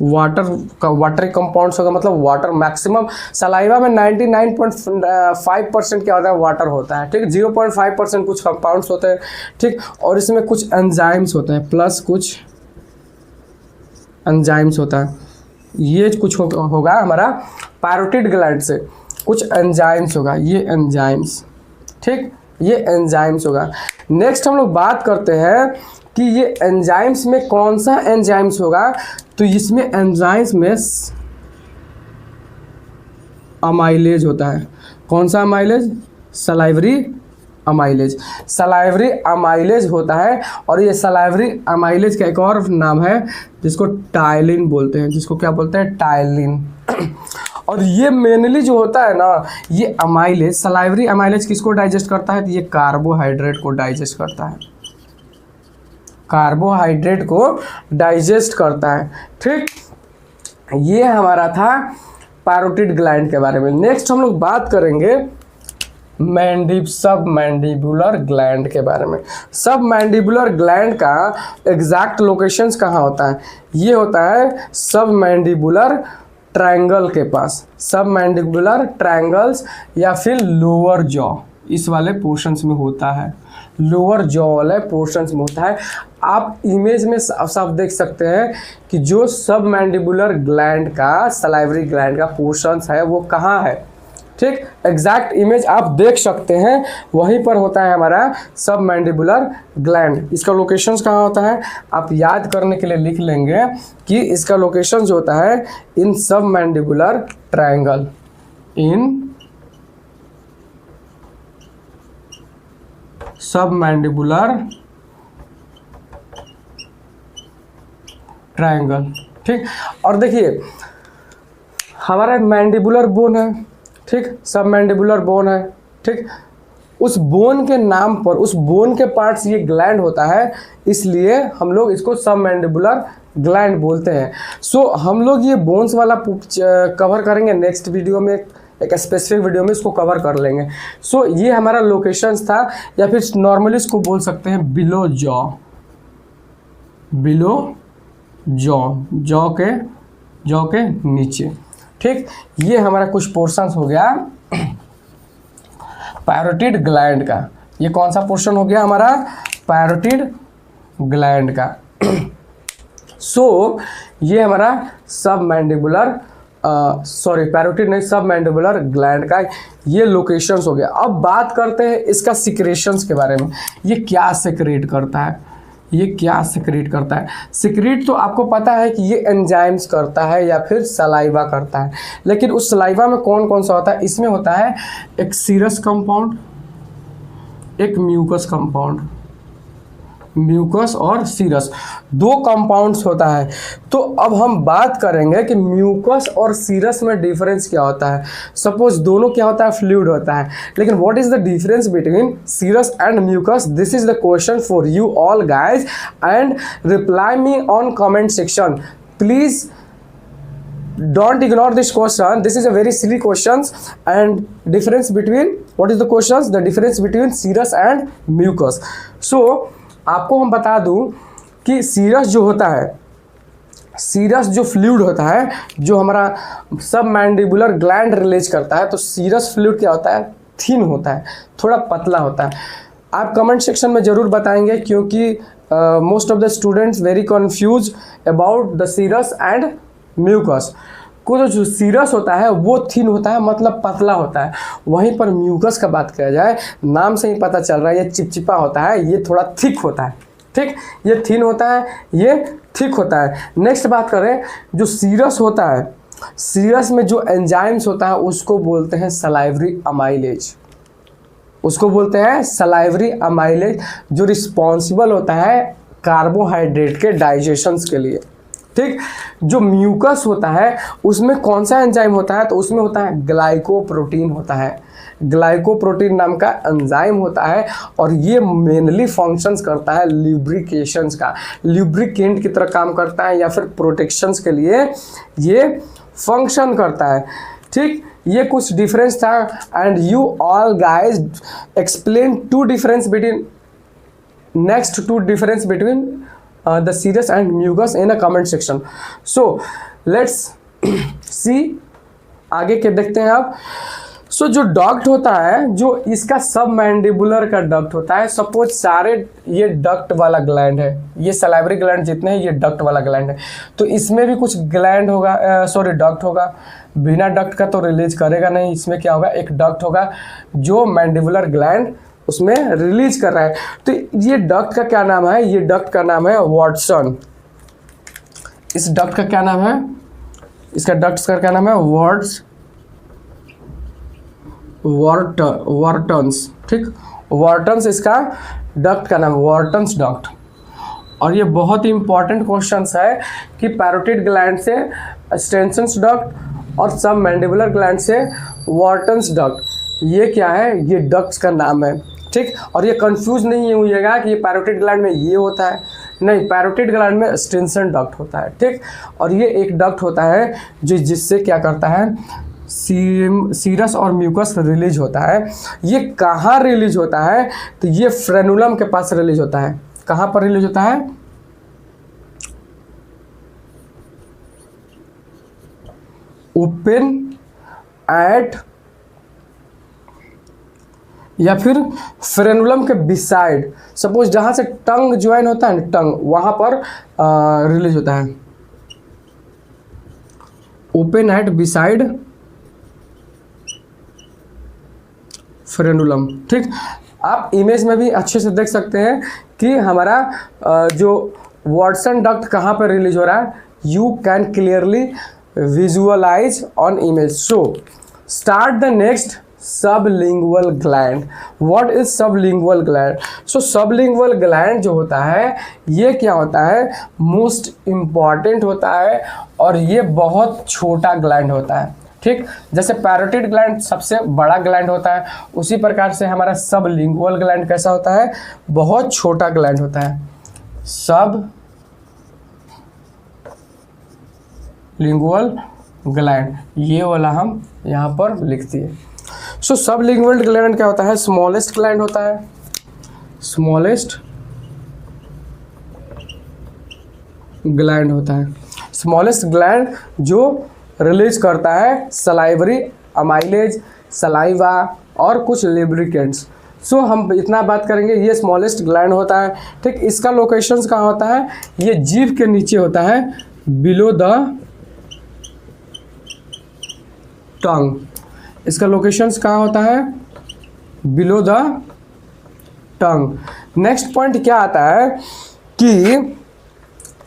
वाटरी कंपाउंड्स होगा, मतलब वाटर मैक्सिमम सलाइवा में 99.5% क्या होता है, वाटर होता है। ठीक, 0.5% कुछ कंपाउंड्स होते हैं। ठीक, और इसमें कुछ एंजाइम्स होते हैं, प्लस कुछ एंजाइम्स होता है। ये कुछ होगा हमारा पैरोटिड ग्लैंड से कुछ एंजाइम्स होगा, ये एंजाइम्स। ठीक, ये एंजाइम्स होगा। नेक्स्ट हम लोग बात करते हैं कि ये एंजाइम्स में कौन सा एंजाइम्स होगा, तो इसमें एंजाइम्स में अमाइलेज होता है। कौन सा amylase, salivary amylase, salivary amylase होता है। और ये सलाइवरी अमाइलेज का एक और नाम है जिसको टाइलिन बोलते हैं, जिसको क्या बोलते हैं, टाइलिन। और ये मेनली जो होता है ना, ये अमाइलेज, सलाइवरी अमाइलेज किसको डाइजेस्ट करता है, तो ये कार्बोहाइड्रेट को डाइजेस्ट करता है, कार्बोहाइड्रेट को डाइजेस्ट करता है। ठीक, ये हमारा था पैरोटिड ग्लैंड के बारे में। नेक्स्ट हम लोग बात करेंगे सब मैंडिबुलर ग्लैंड के बारे में। सब मैंडिबुलर ग्लैंड का एग्जैक्ट लोकेशंस कहाँ होता है, ये होता है सब मैंडिबुलर ट्रायंगल के पास, सब मैंडिबुलर ट्रायंगल्स या फिर लोअर जॉ, इस वाले पोर्शंस में होता है, लोअर जॉ वाले पोर्शंस में होता है। आप इमेज में साफ देख सकते हैं कि जो सब मैंडिबुलर ग्लैंड का, सलाइवरी ग्लैंड का पोर्शंस है वो कहाँ है, ठीक, एग्जैक्ट इमेज आप देख सकते हैं, वहीं पर होता है हमारा सब मैंडिबुलर ग्लैंड। इसका लोकेशंस कहाँ होता है, आप याद करने के लिए लिख लेंगे कि इसका लोकेशन जो होता है इन सब मैंडिबुलर ट्रायंगल, इन सब मैंडिबुलर ट्रायंगल। ठीक, और देखिए हमारा मैंडिबुलर बोन है, ठीक, सब मैंडिबुलर बोन है, ठीक, उस बोन के नाम पर, उस बोन के पार्ट्स ये ग्लैंड होता है, इसलिए हम लोग इसको सब मैंडिबुलर ग्लैंड बोलते हैं। सो हम लोग ये बोन्स वाला कवर करेंगे नेक्स्ट वीडियो में, एक स्पेसिफिक वीडियो में इसको कवर कर लेंगे। सो ये हमारा लोकेशंस था, या फिर नॉर्मली इसको बोल सकते हैं बिलो जॉ, बिलो जॉ के नीचे। ठीक, ये हमारा कुछ पोर्शंस हो गया पैरोटिड ग्लैंड का। ये कौन सा पोर्शन हो गया हमारा, पैरोटिड ग्लैंड का। सो ये हमारा सब मैंडिबुलर पैरोटिड नहीं, सब मैंडिबुलर ग्लैंड का ये लोकेशंस हो गया। अब बात करते हैं इसका सिक्रेशंस के बारे में। ये क्या सिक्रेट करता है, ये क्या सिक्रेट करता है। सिक्रेट तो आपको पता है कि ये एंजाइम्स करता है या फिर सलाइवा करता है, लेकिन उस सलाइवा में कौन कौन सा होता है, इसमें होता है एक सीरस कंपाउंड, एक म्यूकस कंपाउंड, म्यूकस और सीरस, दो कंपाउंड्स होता है। तो अब हम बात करेंगे कि म्यूकस और सीरस में डिफरेंस क्या होता है। सपोज दोनों क्या होता है, फ्लूइड होता है, लेकिन what is the difference between serous and mucus, this is the question for you all guys, and reply me on comment section please. Don't ignore this question. This is a very silly questions. And difference between, what is the questions? The difference between serous and mucus. So आपको हम बता दूं कि serous जो होता है, serous जो fluid होता है, जो हमारा सब मैंडिबुलर ग्लैंड रिलीज करता है, तो सीरस फ्लूइड क्या होता है, थिन होता है, थोड़ा पतला होता है। आप कमेंट सेक्शन में ज़रूर बताएंगे, क्योंकि most of the students very confuse about the serous and mucus. को जो सीरस होता है वो थिन होता है, मतलब पतला होता है। वहीं पर म्यूकस का बात किया जाए, नाम से ही पता चल रहा है ये चिपचिपा होता है, ये थोड़ा थिक होता है। ठीक, ये थिन होता है, ये थिक होता है। नेक्स्ट बात करें, जो सीरस होता है, सीरस में जो एंजाइम्स होता है उसको बोलते हैं सलाइवरी अमाइलेज, उसको बोलते हैं सलाइवरी अमाइलेज, जो रिस्पॉन्सिबल होता है कार्बोहाइड्रेट के डाइजेशंस के लिए। ठीक, जो म्यूकस होता है उसमें कौन सा एंजाइम होता है, तो उसमें होता है ग्लाइकोप्रोटीन होता है, ग्लाइकोप्रोटीन नाम का एंजाइम होता है, और ये मेनली फंक्शंस करता है ल्यूब्रिकेशंस का, ल्यूब्रिकेंट की तरह काम करता है, या फिर प्रोटेक्शंस के लिए ये फंक्शन करता है। ठीक, ये कुछ डिफरेंस था, and you all guys explain two difference between, next two difference between the serous and mucus in a comment section. So let's see, आगे के देखते हैं आप। सो जो डक्ट होता है, जो इसका सब मैंडिबुलर का डक्ट होता है, सपोज सारे ये डक्ट वाला ग्लैंड है, ये सलाइवरी ग्लैंड जितने हैं ये डक्ट वाला ग्लैंड है, तो इसमें भी कुछ ग्लैंड होगा, डक्ट होगा। बिना डक्ट का तो रिलीज करेगा नहीं, इसमें क्या होगा, एक डक्ट होगा जो मैंडिबुलर ग्लैंड उसमें रिलीज कर रहा है। तो ये डक्ट का क्या नाम है, ये डक्ट का नाम है वाटसन। इस डक्ट का क्या नाम है, इसका डक्ट का क्या नाम है, वार्टन्स। ठीक, वार्टन्स इसका डक्ट का नाम, वार्टन्स डक्ट। और ये बहुत ही इंपॉर्टेंट क्वेश्चन है कि पैरोटिड ग्लैंड से स्टेंसन्स डक्ट और सब मैंडिबुलर ग्लैंड से वार्टन्स डक्ट, ये क्या है, ये डक्ट्स का नाम है। ठीक, और ये कंफ्यूज नहीं होइएगा कि ये पैरोटिड ग्लैंड में ये होता है, नहीं, पैरोटिड ग्लैंड में स्टेंसन डक्ट होता है। ठीक, और ये एक डक्ट होता है जो जिससे क्या करता है, सीरस और म्यूकस रिलीज होता है। ये कहाँ रिलीज होता है, तो ये फ्रेनुलम के पास रिलीज होता है। कहाँ पर रिलीज होता है, ओपन एट, या फिर फ्रेनुलम के बिसाइड, सपोज जहाँ से टंग ज्वाइन होता है, टंग वहाँ पर रिलीज होता है। Open at beside frenulum. ठीक, आप इमेज में भी अच्छे से देख सकते हैं कि हमारा जो वाटसन डक्ट कहाँ पर रिलीज हो रहा है, you can clearly visualise on image. So start the next sublingual gland. What is sublingual gland? So sublingual gland जो होता है ये क्या होता है, मोस्ट इम्पॉर्टेंट होता है और ये बहुत छोटा ग्लैंड होता है। ठीक, जैसे पैरोटिड ग्लैंड सबसे बड़ा ग्लैंड होता है, उसी प्रकार से हमारा सबलिंगुअल ग्लैंड कैसा होता है, बहुत छोटा ग्लैंड होता है। सब लिंगुअल ग्लैंड, ये वाला हम यहाँ पर लिख दिए। सो सब लिंगुअल ग्लैंड क्या होता है, स्मॉलेस्ट ग्लैंड होता है, स्मॉलेस्ट ग्लैंड होता है। स्मॉलेस्ट ग्लैंड जो रिलीज करता है सलाइवरी अमाइलेज, सलाइवा और कुछ लिब्रिकेंट्स। सो हम इतना बात करेंगे, ये स्मॉलेस्ट ग्लैंड होता है। ठीक, इसका लोकेशंस कहाँ होता है, ये जीभ के नीचे होता है, बिलो द टंग। इसका लोकेशंस कहाँ होता है, below the tongue. Next point क्या आता है कि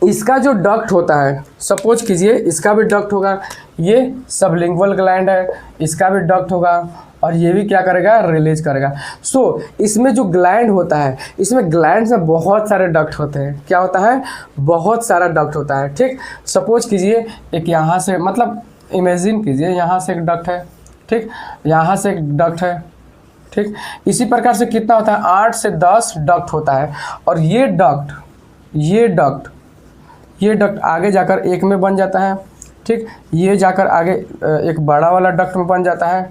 इसका जो डक्ट होता है, सपोज कीजिए इसका भी डक्ट होगा, ये सबलिंगुअल ग्लैंड है, इसका भी डक्ट होगा और ये भी क्या करेगा, रिलीज करेगा। सो इसमें जो ग्लैंड होता है, इसमें ग्लैंड में बहुत सारे डक्ट होते हैं। क्या होता है, बहुत सारा डक्ट होता है। ठीक, सपोज कीजिए एक यहाँ से, मतलब इमेजिन कीजिए यहाँ से एक डक्ट है, ठीक, यहाँ से एक डक्ट है। ठीक, इसी प्रकार से कितना होता है, 8 से 10 डक्ट होता है और ये डक्ट आगे जाकर एक में बन जाता है। ठीक, ये जाकर आगे एक बड़ा वाला डक्ट में बन जाता है।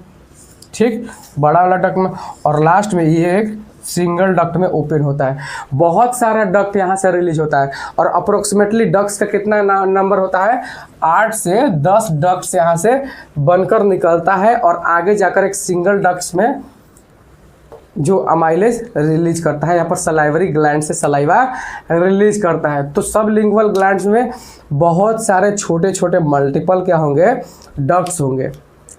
ठीक, बड़ा वाला डक्ट में, और लास्ट में ये एक सिंगल डक्ट में ओपन होता है। बहुत सारा डक्ट यहाँ से रिलीज होता है और अप्रोक्सीमेटली डक्ट्स का कितना नंबर होता है, 8 से 10 डक्ट्स यहाँ से बनकर निकलता है और आगे जाकर एक सिंगल डक्ट्स में जो अमाइलेज रिलीज करता है, यहाँ पर सलाइवरी ग्लैंड से सलाइवा रिलीज करता है। तो सब लिंगुअल ग्लैंड्स में बहुत सारे छोटे छोटे मल्टीपल क्या होंगे, डक्ट्स होंगे।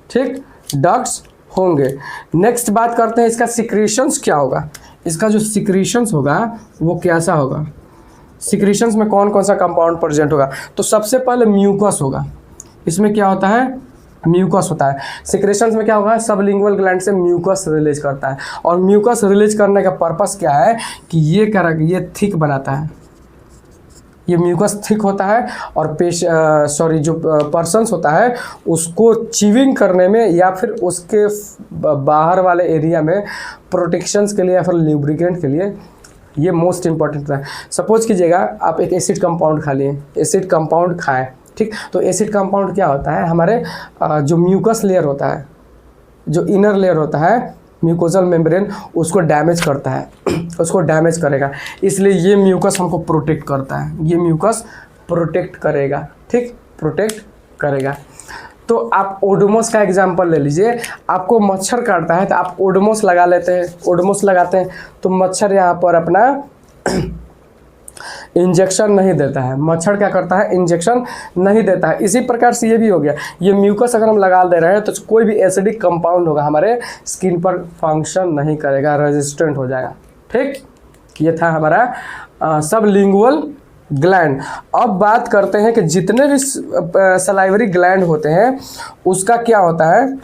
ठीक, डक्ट्स होंगे। नेक्स्ट बात करते हैं इसका सिक्रीशंस क्या होगा। इसका जो सिक्रीशंस होगा वो कैसा होगा, सिक्रीशंस में कौन कौन सा कंपाउंड प्रेजेंट होगा। तो सबसे पहले म्यूकस होगा, इसमें क्या होता है, म्यूकस होता है। सिक्रेशंस में क्या होगा, सबलिंगुअल ग्लैंड से म्यूकस रिलीज करता है और म्यूकस रिलीज करने का पर्पस क्या है कि ये थिक बनाता है, ये म्यूकस थिक होता है और जो पर्सन्स होता है उसको चीविंग करने में या फिर उसके बाहर वाले एरिया में प्रोटेक्शंस के लिए या फिर ल्यूब्रिकेंट के लिए ये मोस्ट इंपॉर्टेंट है। सपोज कीजिएगा आप एक एसिड कंपाउंड खा लिए, एसिड कंपाउंड खाएं, ठीक, तो एसिड कंपाउंड क्या होता है, हमारे जो म्यूकस लेयर होता है, जो इनर लेयर होता है म्यूकोजल मेम्ब्रेन, उसको डैमेज करता है, उसको डैमेज करेगा, इसलिए ये म्यूकस हमको प्रोटेक्ट करता है, ये म्यूकस प्रोटेक्ट करेगा। ठीक, प्रोटेक्ट करेगा। तो आप ओडोमोस का एग्जांपल ले लीजिए, आपको मच्छर काटता है तो आप ओडोमोस लगा लेते हैं, ओडोमोस लगाते हैं तो मच्छर यहाँ पर अपना इंजेक्शन नहीं देता है, मच्छर क्या करता है, इंजेक्शन नहीं देता है। इसी प्रकार से ये भी हो गया, ये म्यूकस अगर हम लगा दे रहे हैं तो कोई भी एसिडिक कंपाउंड होगा हमारे स्किन पर फंक्शन नहीं करेगा, रेजिस्टेंट हो जाएगा। ठीक, ये था हमारा सबलिंगुअल ग्लैंड। अब बात करते हैं कि जितने भी सलाइवरी ग्लैंड होते हैं उसका क्या होता है,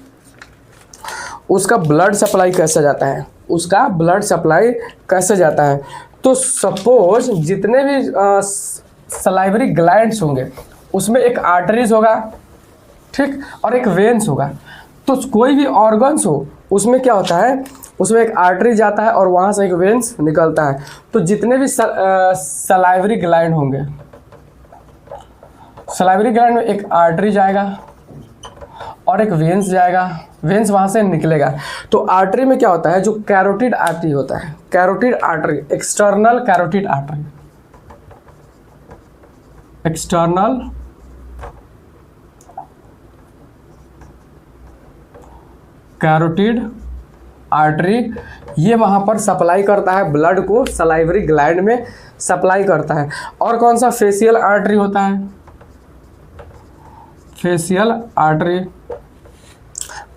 उसका ब्लड सप्लाई कैसे जाता है, उसका ब्लड सप्लाई कैसे जाता है। तो सपोज जितने भी सलाइवरी ग्लैंड्स होंगे उसमें एक आर्टरीज होगा, ठीक, और एक वेन्स होगा। तो कोई भी ऑर्गन्स हो उसमें क्या होता है, उसमें एक आर्टरी जाता है और वहाँ से एक वेन्स निकलता है। तो जितने भी सलाइवरी ग्लैंड होंगे, सलाइवरी ग्लैंड में एक आर्टरी जाएगा और एक वेन्स जाएगा, वेन्स वहाँ से निकलेगा। तो आर्टरी में क्या होता है, जो कैरोटिड आर्टरी होता है, carotid artery, external carotid artery, external carotid artery, ये वहाँ पर सप्लाई करता है ब्लड को, सलाइवरी ग्लैंड में सप्लाई करता है। और कौन सा, फेशियल आर्टरी होता है, फेशियल आर्टरी,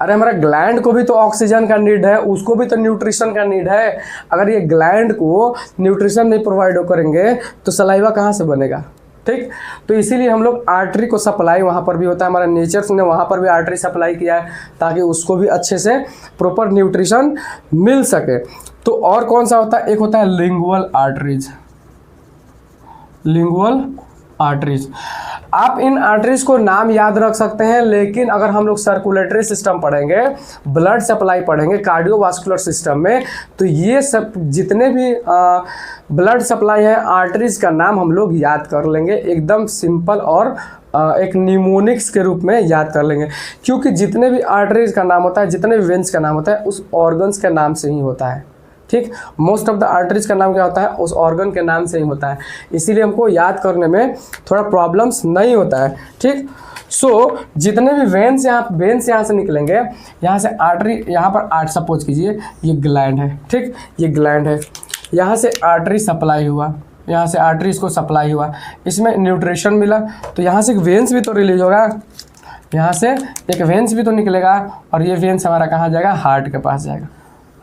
अरे हमारा ग्लैंड को भी तो ऑक्सीजन का नीड है, उसको भी तो न्यूट्रिशन का नीड है। अगर ये ग्लैंड को न्यूट्रिशन नहीं प्रोवाइड करेंगे तो सलाइवा कहाँ से बनेगा, ठीक। तो इसीलिए हम लोग आर्टरी को सप्लाई वहाँ पर भी होता है, हमारा नेचर ने वहाँ पर भी आर्टरी सप्लाई किया है ताकि उसको भी अच्छे से प्रॉपर न्यूट्रिशन मिल सके। तो और कौन सा होता है, एक होता है लिंगुअल आर्टरीज, लिंगुअल आर्टरीज। आप इन आर्टरीज को नाम याद रख सकते हैं, लेकिन अगर हम लोग सर्कुलेटरी सिस्टम पढ़ेंगे, ब्लड सप्लाई पढ़ेंगे कार्डियोवास्कुलर सिस्टम में, तो ये सब जितने भी ब्लड सप्लाई है आर्टरीज का नाम हम लोग याद कर लेंगे, एकदम सिंपल और एक निमोनिक्स के रूप में याद कर लेंगे। क्योंकि जितने भी आर्टरीज का नाम होता है, जितने भी वेन्स का नाम होता है, उस ऑर्गन्स के नाम से ही होता है, ठीक। मोस्ट ऑफ द आर्टरीज का नाम क्या होता है, उस ऑर्गन के नाम से ही होता है, इसीलिए हमको याद करने में थोड़ा प्रॉब्लम्स नहीं होता है, ठीक। सो जितने भी वेन्स यहाँ से निकलेंगे, यहाँ से आर्टरी, यहाँ पर सपोज कीजिए ये ग्लैंड है, ठीक, ये ग्लैंड है, यहाँ से आर्टरी सप्लाई हुआ, यहाँ से आर्टरीज को सप्लाई हुआ, इसमें न्यूट्रिशन मिला, तो यहाँ से एक वेन्स भी तो रिलीज होगा, यहाँ से एक वेन्स भी तो निकलेगा, और ये वेन्स हमारा कहाँ जाएगा, हार्ट के पास जाएगा,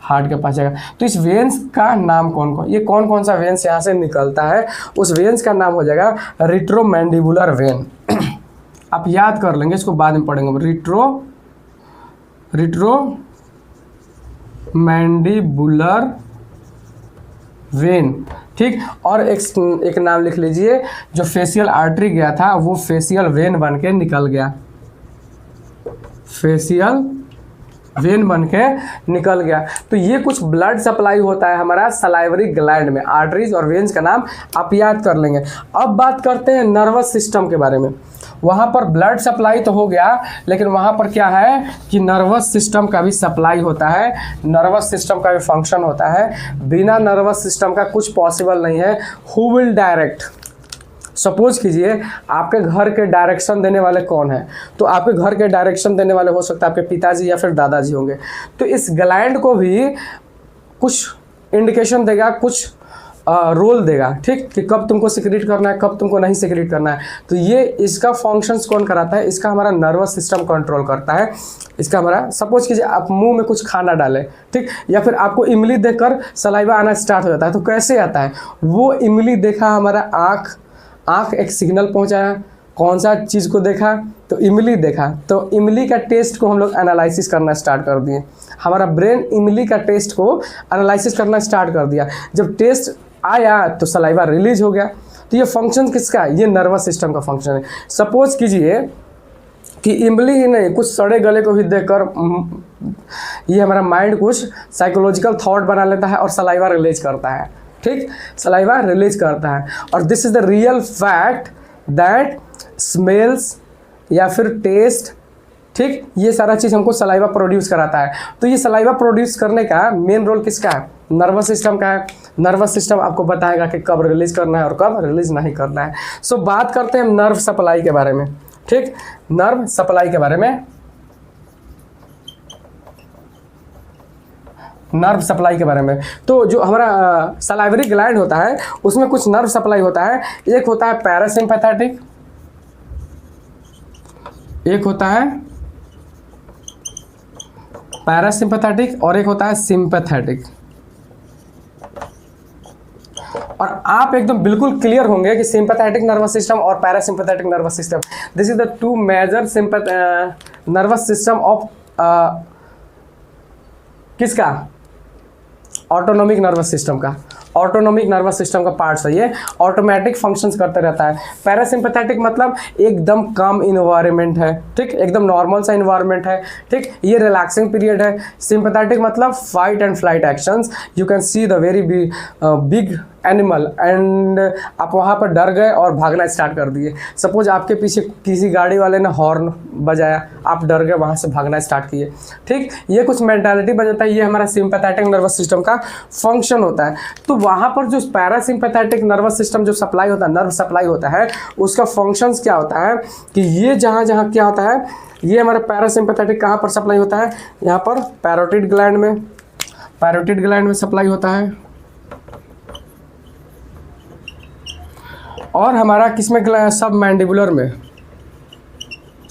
हार्ट के पास जाएगा। तो इस वेन्स का नाम ये कौन कौन सा वेन्स यहाँ से निकलता है, उस वेन्स का नाम हो जाएगा रिट्रोमैंडिबुलर वेन। आप याद कर लेंगे, इसको बाद में पढ़ेंगे। रिट्रोमैंडिबुलर वेन, ठीक। और एक नाम लिख लीजिए, जो फेशियल आर्टरी गया था वो फेशियल वेन बन के निकल गया, फेशियल वेन बन के निकल गया। तो ये कुछ ब्लड सप्लाई होता है हमारा सलाइवरी ग्लैंड में, आर्टरीज और वेन्स का नाम आप याद कर लेंगे। अब बात करते हैं नर्वस सिस्टम के बारे में। वहाँ पर ब्लड सप्लाई तो हो गया, लेकिन वहाँ पर क्या है कि नर्वस सिस्टम का भी सप्लाई होता है, नर्वस सिस्टम का भी फंक्शन होता है। बिना नर्वस सिस्टम का कुछ पॉसिबल नहीं है। हु विल डायरेक्ट, सपोज कीजिए आपके घर के डायरेक्शन देने वाले कौन है, तो आपके घर के डायरेक्शन देने वाले हो सकता है आपके पिताजी या फिर दादाजी होंगे। तो इस ग्लैंड को भी कुछ इंडिकेशन देगा, कुछ रोल देगा, ठीक, कि कब तुमको सिक्रीट करना है, कब तुमको नहीं सिक्रीट करना है। तो ये इसका फंक्शंस कौन कराता है, इसका हमारा नर्वस सिस्टम कंट्रोल करता है। इसका हमारा, सपोज कीजिए आप मुंह में कुछ खाना डालें, ठीक, या फिर आपको इमली देखकर सलाइवा आना स्टार्ट हो जाता है, तो कैसे आता है, वो इमली देखा हमारा आँख एक सिग्नल पहुंचाया, कौन सा चीज़ को देखा, तो इमली देखा, तो इमली का टेस्ट को हम लोग एनालिसिस करना स्टार्ट कर दिए। हमारा ब्रेन इमली का टेस्ट को एनालिसिस करना स्टार्ट कर दिया। जब टेस्ट आया तो सलाइवा रिलीज हो गया। तो ये फंक्शन किसका है, ये नर्वस सिस्टम का फंक्शन है। सपोज कीजिए कि इमली ही नहीं, कुछ सड़े गले को भी देखकर ये हमारा माइंड कुछ साइकोलॉजिकल थॉट बना लेता है और सलाइवा रिलीज करता है, ठीक, सलाइवा रिलीज करता है। और this is the real fact that smells या फिर टेस्ट, ठीक, ये सारा चीज़ हमको सलाइवा प्रोड्यूस कराता है। तो ये सलाइवा प्रोड्यूस करने का मेन रोल किसका है, नर्वस सिस्टम का है। नर्वस सिस्टम आपको बताएगा कि कब रिलीज करना है और कब रिलीज नहीं करना है। सो बात करते हैं नर्व सप्लाई के बारे में, ठीक, नर्व सप्लाई के बारे में, नर्व सप्लाई के बारे में। तो जो हमारा सलाइवरी ग्लैंड होता है उसमें कुछ नर्व सप्लाई होता है। एक होता है पैरासिम्पैथेटिक, एक होता है पैरासिम्पैथेटिक और एक होता है सिंपैथेटिक। और आप एकदम बिल्कुल क्लियर होंगे कि सिंपैथेटिक नर्वस सिस्टम और parasympathetic nervous system, this is the two major nervous system of किसका, ऑटोनॉमिक नर्वस सिस्टम का। ऑटोनॉमिक नर्वस सिस्टम का पार्ट्स है ये, ऑटोमेटिक फंक्शंस करते रहता है। पैरासिम्पैथेटिक मतलब एकदम काम इन्वायरमेंट है, ठीक, एकदम नॉर्मल सा इन्वायरमेंट है, ठीक, ये रिलैक्सिंग पीरियड है। सिंपैथेटिक मतलब fight and flight actions, you can see the very big animal and आप वहाँ पर डर गए और भागना स्टार्ट कर दिए। सपोज आपके पीछे किसी गाड़ी वाले ने हॉर्न बजाया, आप डर गए, वहाँ से भागना स्टार्ट किए, ठीक, ये कुछ मेंटालिटी बन जाता है। ये हमारा सिंपैथेटिक नर्वस सिस्टम का फंक्शन होता है। तो वहाँ पर जो पैरासिम्पैथेटिक नर्वस सिस्टम जो सप्लाई होता है, नर्व सप्लाई होता है, उसका फंक्शंस क्या होता है कि ये जहाँ जहाँ क्या होता है, ये हमारा पैरासिम्पैथेटिक कहाँ पर सप्लाई होता है, यहाँ पर पैरोटिड ग्लैंड में, पैरोटिड ग्लैंड में सप्लाई होता है। और हमारा किसमें, सब मैंडिबुलर में,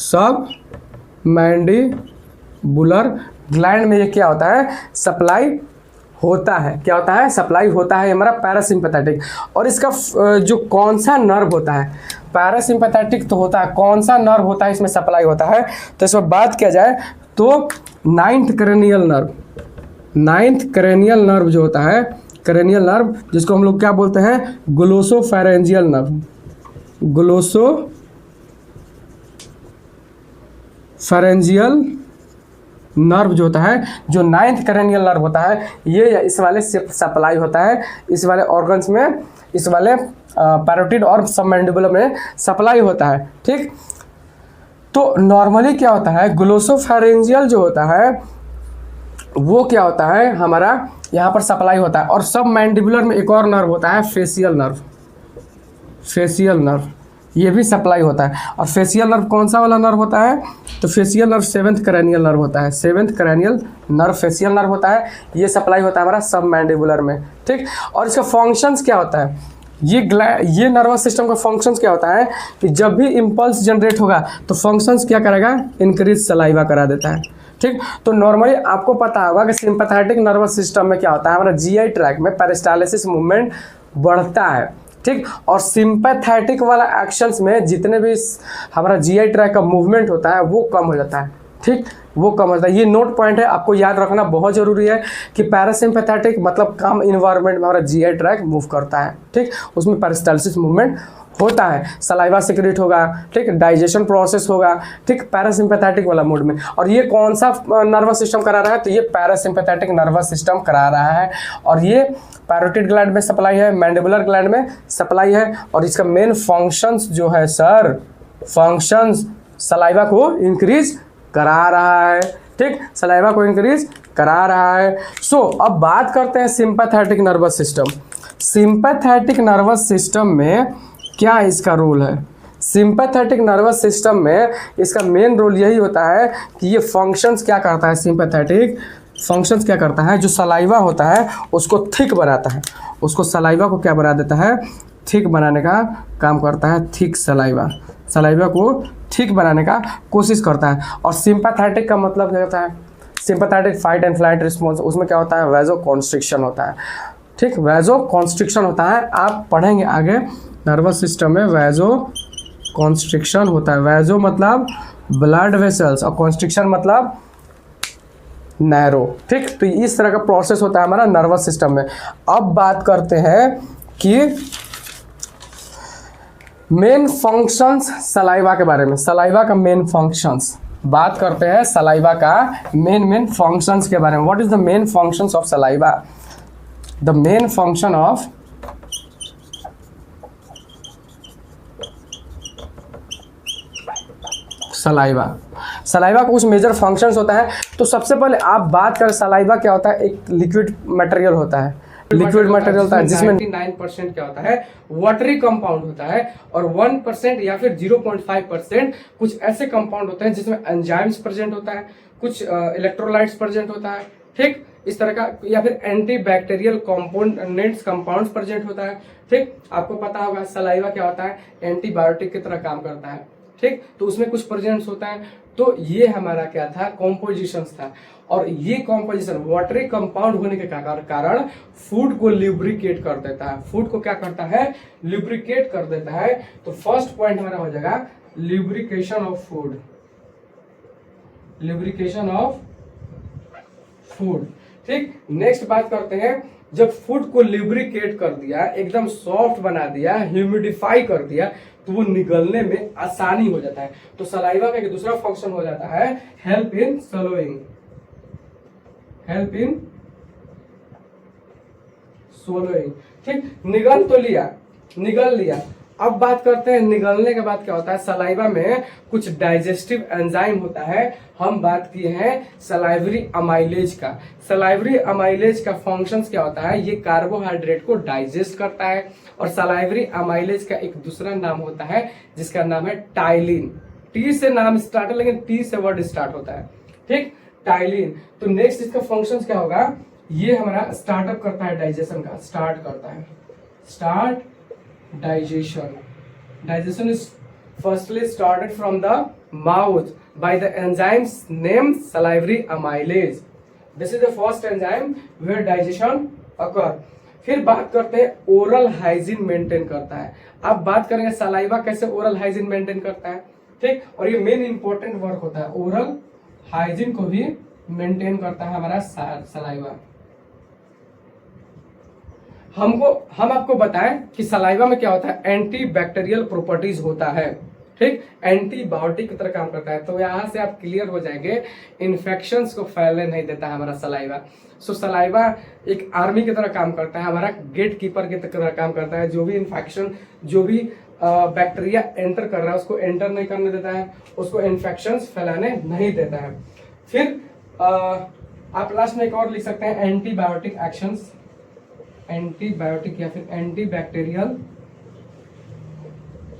सब मैंडिबुलर बुलर ग्लैंड में ये क्या होता है, सप्लाई होता है। क्या होता है, सप्लाई होता है हमारा पैरासिम्पैथेटिक। और इसका जो कौन सा नर्व होता है, पैरासिम्पैथेटिक तो होता है, कौन सा नर्व होता है इसमें सप्लाई होता है, तो इस पर बात किया जाए तो ninth cranial nerve, ninth cranial nerve जो होता है, क्रेनियल नर्व जिसको हम लोग क्या बोलते हैं, ग्लोसोफेरेंजियल नर्व, ग्लोसोफेरेंजियल नर्व जो होता है, जो नाइन्थ क्रेनियल नर्व होता है, ये इस वाले से सप्लाई होता है, इस वाले ऑर्गन्स में, इस वाले पैरोटिड और सबमैंडिबुलर में सप्लाई होता है। ठीक, तो नॉर्मली क्या होता है, ग्लोसोफेरेंजियल जो होता है वो क्या होता है, हमारा यहाँ पर सप्लाई होता है। और सब मैंडिबुलर में एक और नर्व होता है, फेशियल नर्व, फेशियल नर्व, ये भी सप्लाई होता है। और फेशियल नर्व कौन सा वाला नर्व होता है, तो facial nerve seventh cranial nerve होता है, seventh cranial nerve facial nerve होता है, ये सप्लाई होता है हमारा सब मैंडिबुलर में। ठीक, और इसका फंक्शंस क्या होता है, ये नर्वस सिस्टम का फंक्शंस क्या होता है कि जब भी इम्पल्स जनरेट होगा तो फंक्शंस क्या करेगा, इंक्रीज सलाइवा करा देता है। ठीक, तो नॉर्मली आपको पता होगा कि सिंपैथेटिक नर्वस सिस्टम में क्या होता है, हमारा जीआई ट्रैक में पेरिस्टालिसिस मूवमेंट बढ़ता है। ठीक, और सिंपैथेटिक वाला एक्शंस में जितने भी हमारा जीआई ट्रैक का मूवमेंट होता है वो कम हो जाता है। ठीक, वो कम हो जाता है। ये नोट पॉइंट है, आपको याद रखना बहुत जरूरी है कि पैरासिम्पैथेटिक मतलब कम इन्वायरमेंट में हमारा जीआई ट्रैक मूव करता है। ठीक, उसमें पेरिस्टालिसिस मूवमेंट होता है, सलाइवा सिक्रेट होगा, ठीक, डाइजेशन प्रोसेस होगा, ठीक, पैरासिम्पैथेटिक वाला मोड में। और ये कौन सा नर्वस सिस्टम करा रहा है, तो ये पैरासिम्पैथेटिक नर्वस सिस्टम करा रहा है। और ये पैरोटिड ग्लैंड में सप्लाई है, मैंडिबुलर ग्लैंड में सप्लाई है। और इसका मेन फंक्शंस जो है सर, फंक्शंस सलाइवा को इंक्रीज करा रहा है। ठीक, सलाइवा को इंक्रीज करा रहा है। सो अब बात करते हैं sympathetic nervous system. Sympathetic nervous system में क्या इसका रोल है, सिंपैथेटिक नर्वस सिस्टम में इसका मेन रोल यही होता है कि ये फंक्शंस क्या करता है, सिंपैथेटिक फंक्शंस क्या करता है, जो सलाइवा होता है उसको थिक बनाता है, उसको सलाइवा को क्या बना देता है, थिक बनाने का काम करता है। थिक सलाइवा, सलाइवा को ठीक बनाने का कोशिश करता है। और सिंपैथेटिक का मतलब क्या होता है, sympathetic fight and flight response, उसमें क्या होता है, वैजो कॉन्स्ट्रिक्शन होता है। ठीक, वैजो कॉन्स्ट्रिक्शन होता है, आप पढ़ेंगे आगे नर्वस सिस्टम में वैजो कॉन्स्ट्रिक्शन होता है। वैजो मतलब ब्लड वेसल्स और कॉन्स्ट्रिक्शन मतलब नैरो। ठीक, तो इस तरह का प्रोसेस होता है हमारा नर्वस सिस्टम में। अब बात करते हैं कि मेन फंक्शंस सलाइवा के बारे में, सलाइवा का मेन फंक्शंस बात करते हैं, सलाइवा का मेन फंक्शंस के बारे में। What is the main functions of saliva, the main function of saliva, saliva का कुछ मेजर फंक्शंस होता है। तो सबसे पहले आप बात करें सलाइवा क्या होता है, एक लिक्विड मटेरियल होता है, लिक्विड मटेरियल होता है जिसमें 99% क्या होता है, वाटरी कंपाउंड होता है। और 1% या फिर 0.5% कुछ ऐसे कंपाउंड होते हैं जिसमें एंजाइम्स प्रेजेंट होता है, कुछ इलेक्ट्रोलाइट्स प्रेजेंट होता है। ठीक, इस तरह का, या फिर anti bacterial components compounds present होता है। ठीक, आपको पता होगा सलाइवा क्या होता है, एंटीबायोटिक की तरह काम करता है। ठीक, तो उसमें कुछ प्रेजेंट्स होता है। तो ये हमारा क्या था, कॉम्पोजिशन था। और ये कॉम्पोजिशन वाटरी कंपाउंड होने के कारण फूड को ल्यूब्रिकेट कर देता है, फूड को क्या करता है, ल्यूब्रिकेट कर देता है। तो फर्स्ट पॉइंट हमारा हो जाएगा lubrication of food, lubrication of food. ठीक, नेक्स्ट बात करते हैं, जब फूड को ल्यूब्रिकेट कर दिया, एकदम सॉफ्ट बना दिया, ह्यूमिडिफाई कर दिया, तो वो निगलने में आसानी हो जाता है। तो सलाइवा का एक दूसरा फंक्शन हो जाता है help in swallowing, help in swallowing। ठीक, निगल तो लिया, निगल लिया। अब बात करते हैं निगलने के बाद क्या होता है, सलाइवा में कुछ डाइजेस्टिव एंजाइम होता है। हम बात किए हैं सलाइवरी अमाइलेज का। सलाइवरी अमाइलेज का फंक्शंस क्या होता है, ये कार्बोहाइड्रेट को डाइजेस्ट करता है। और सलाइवरी अमाइलेज का एक दूसरा नाम होता है जिसका नाम है टाइलिन। टी से नाम स्टार्ट है लेकिन टी से वर्ड स्टार्ट होता है। ठीक, टाइलिन। तो नेक्स्ट इसका फंक्शंस क्या होगा, ये हमारा स्टार्टअप करता है डाइजेशन का, स्टार्ट करता है, start digestion is firstly started from the mouth, by the enzymes named salivary amylase. This is the first enzyme where digestion occur. फिर बात करते हैं ओरल हाइजीन मेंटेन करता है. अब बात करेंगे सलाइवा कैसे ओरल हाइजीन मेंटेन करता है, ठीक. और ये मेन इंपॉर्टेंट वर्क होता है, ओरल हाइजीन को भी मेंटेन करता है हमारा सलाइवा. हम आपको बताएं कि सलाइवा में क्या होता है, एंटी बैक्टीरियल प्रॉपर्टीज होता है, ठीक. एंटीबायोटिक की तरह काम करता है. तो यहां से आप क्लियर हो जाएंगे, इन्फेक्शंस को फैलने नहीं देता है हमारा सलाइवा. सो सलाइवा एक आर्मी की तरह काम करता है, हमारा गेट कीपर की तरह काम करता है. जो भी इन्फेक्शन, जो भी बैक्टीरिया एंटर कर रहा है उसको एंटर नहीं करने देता है, उसको इन्फेक्शंस फैलाने नहीं देता है. फिर आप लास्ट में एक और लिख सकते हैं, एंटीबायोटिक एक्शंस, एंटीबायोटिक या फिर एंटी बैक्टीरियल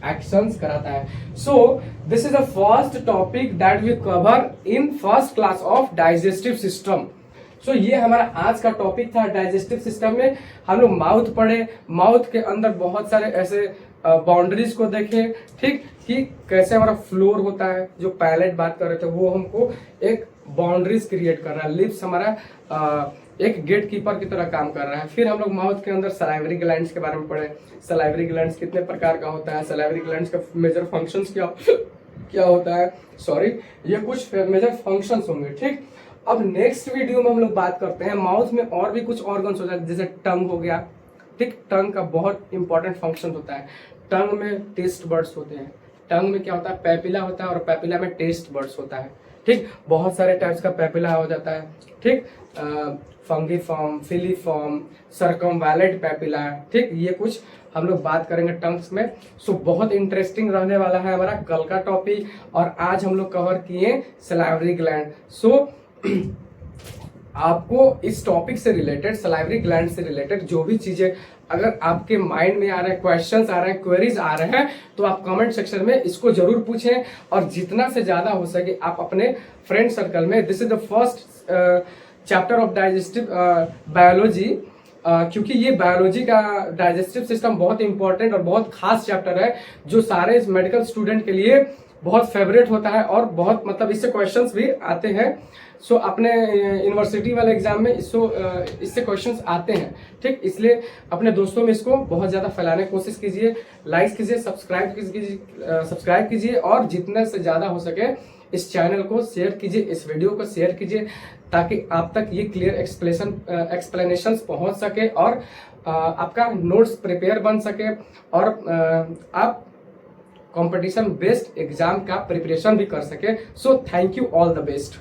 एक्शंस कराता है. So this is the first topic that we cover in first class of digestive system. So ये हमारा आज का टॉपिक था. डाइजेस्टिव सिस्टम में हम लोग माउथ पढ़े, माउथ के अंदर बहुत सारे ऐसे बाउंड्रीज को देखे, ठीक, कि कैसे हमारा फ्लोर होता है. जो पैलेट बात कर रहे थे वो हमको एक बाउंड्रीज क्रिएट कर रहा है. लिप्स हमारा एक गेट कीपर की तरह काम कर रहा है. फिर हम लोग माउथ के अंदर सलाइवरी ग्लैंड्स के बारे में पढ़े. सलाइवरी ग्लैंड्स कितने प्रकार का होता है, सलाइवरी ग्लैंड्स का मेजर फंक्शंस क्या होता है, सॉरी, ये कुछ मेजर फंक्शंस होंगे, ठीक. अब नेक्स्ट वीडियो में हम लोग बात करते हैं माउथ में और भी कुछ ऑर्गन्स होता है, जैसे टंग हो गया, ठीक. टंग का बहुत इंपॉर्टेंट फंक्शन होता है. टंग में टेस्ट बर्ड्स होते हैं. टंग में क्या होता है, पेपिला होता है, और पेपिला में टेस्ट बर्ड्स होता है, ठीक. बहुत सारे टाइप्स का पेपिला हो जाता है, ठीक. फंगिफॉर्म, फिलीफॉर्म, सर्कमवैलेंट पेपिला, ठीक. ये कुछ हम लोग बात करेंगे टंग्स में. सो बहुत इंटरेस्टिंग रहने वाला है हमारा कल का टॉपिक. और आज हम लोग कवर किए सलाइवरी ग्लैंड. सो आपको इस टॉपिक से रिलेटेड, सलाइवरी ग्लैंड से रिलेटेड जो भी चीजें अगर आपके माइंड में आ रहे हैं, क्वेश्चंस आ रहे हैं, क्वेरीज आ रहे हैं, तो आप कमेंट सेक्शन में इसको जरूर पूछें. और जितना से ज्यादा हो सके आप अपने फ्रेंड सर्कल में, this is the first chapter of digestive biology, क्योंकि ये बायोलॉजी का डाइजेस्टिव सिस्टम बहुत इंपॉर्टेंट और बहुत खास चैप्टर है, जो सारे मेडिकल स्टूडेंट के लिए बहुत फेवरेट होता है. और बहुत मतलब इससे क्वेश्चंस भी आते हैं. सो अपने यूनिवर्सिटी वाले एग्जाम में इससे क्वेश्चंस आते हैं, ठीक. इसलिए अपने दोस्तों में इसको बहुत ज्यादा फैलाने की कोशिश कीजिए, लाइक कीजिए, सब्सक्राइब कीजिए, और जितने से ज्यादा हो सके इस चैनल को शेयर कीजिए, इस वीडियो को शेयर कीजिए, ताकि आप तक ये क्लियर एक्सप्लेनेशंस पहुंच सके और आपका नोट्स प्रिपेयर बन सके, और आप कंपटीशन बेस्ड एग्जाम का प्रिपरेशन भी कर सके. So thank you, all the best.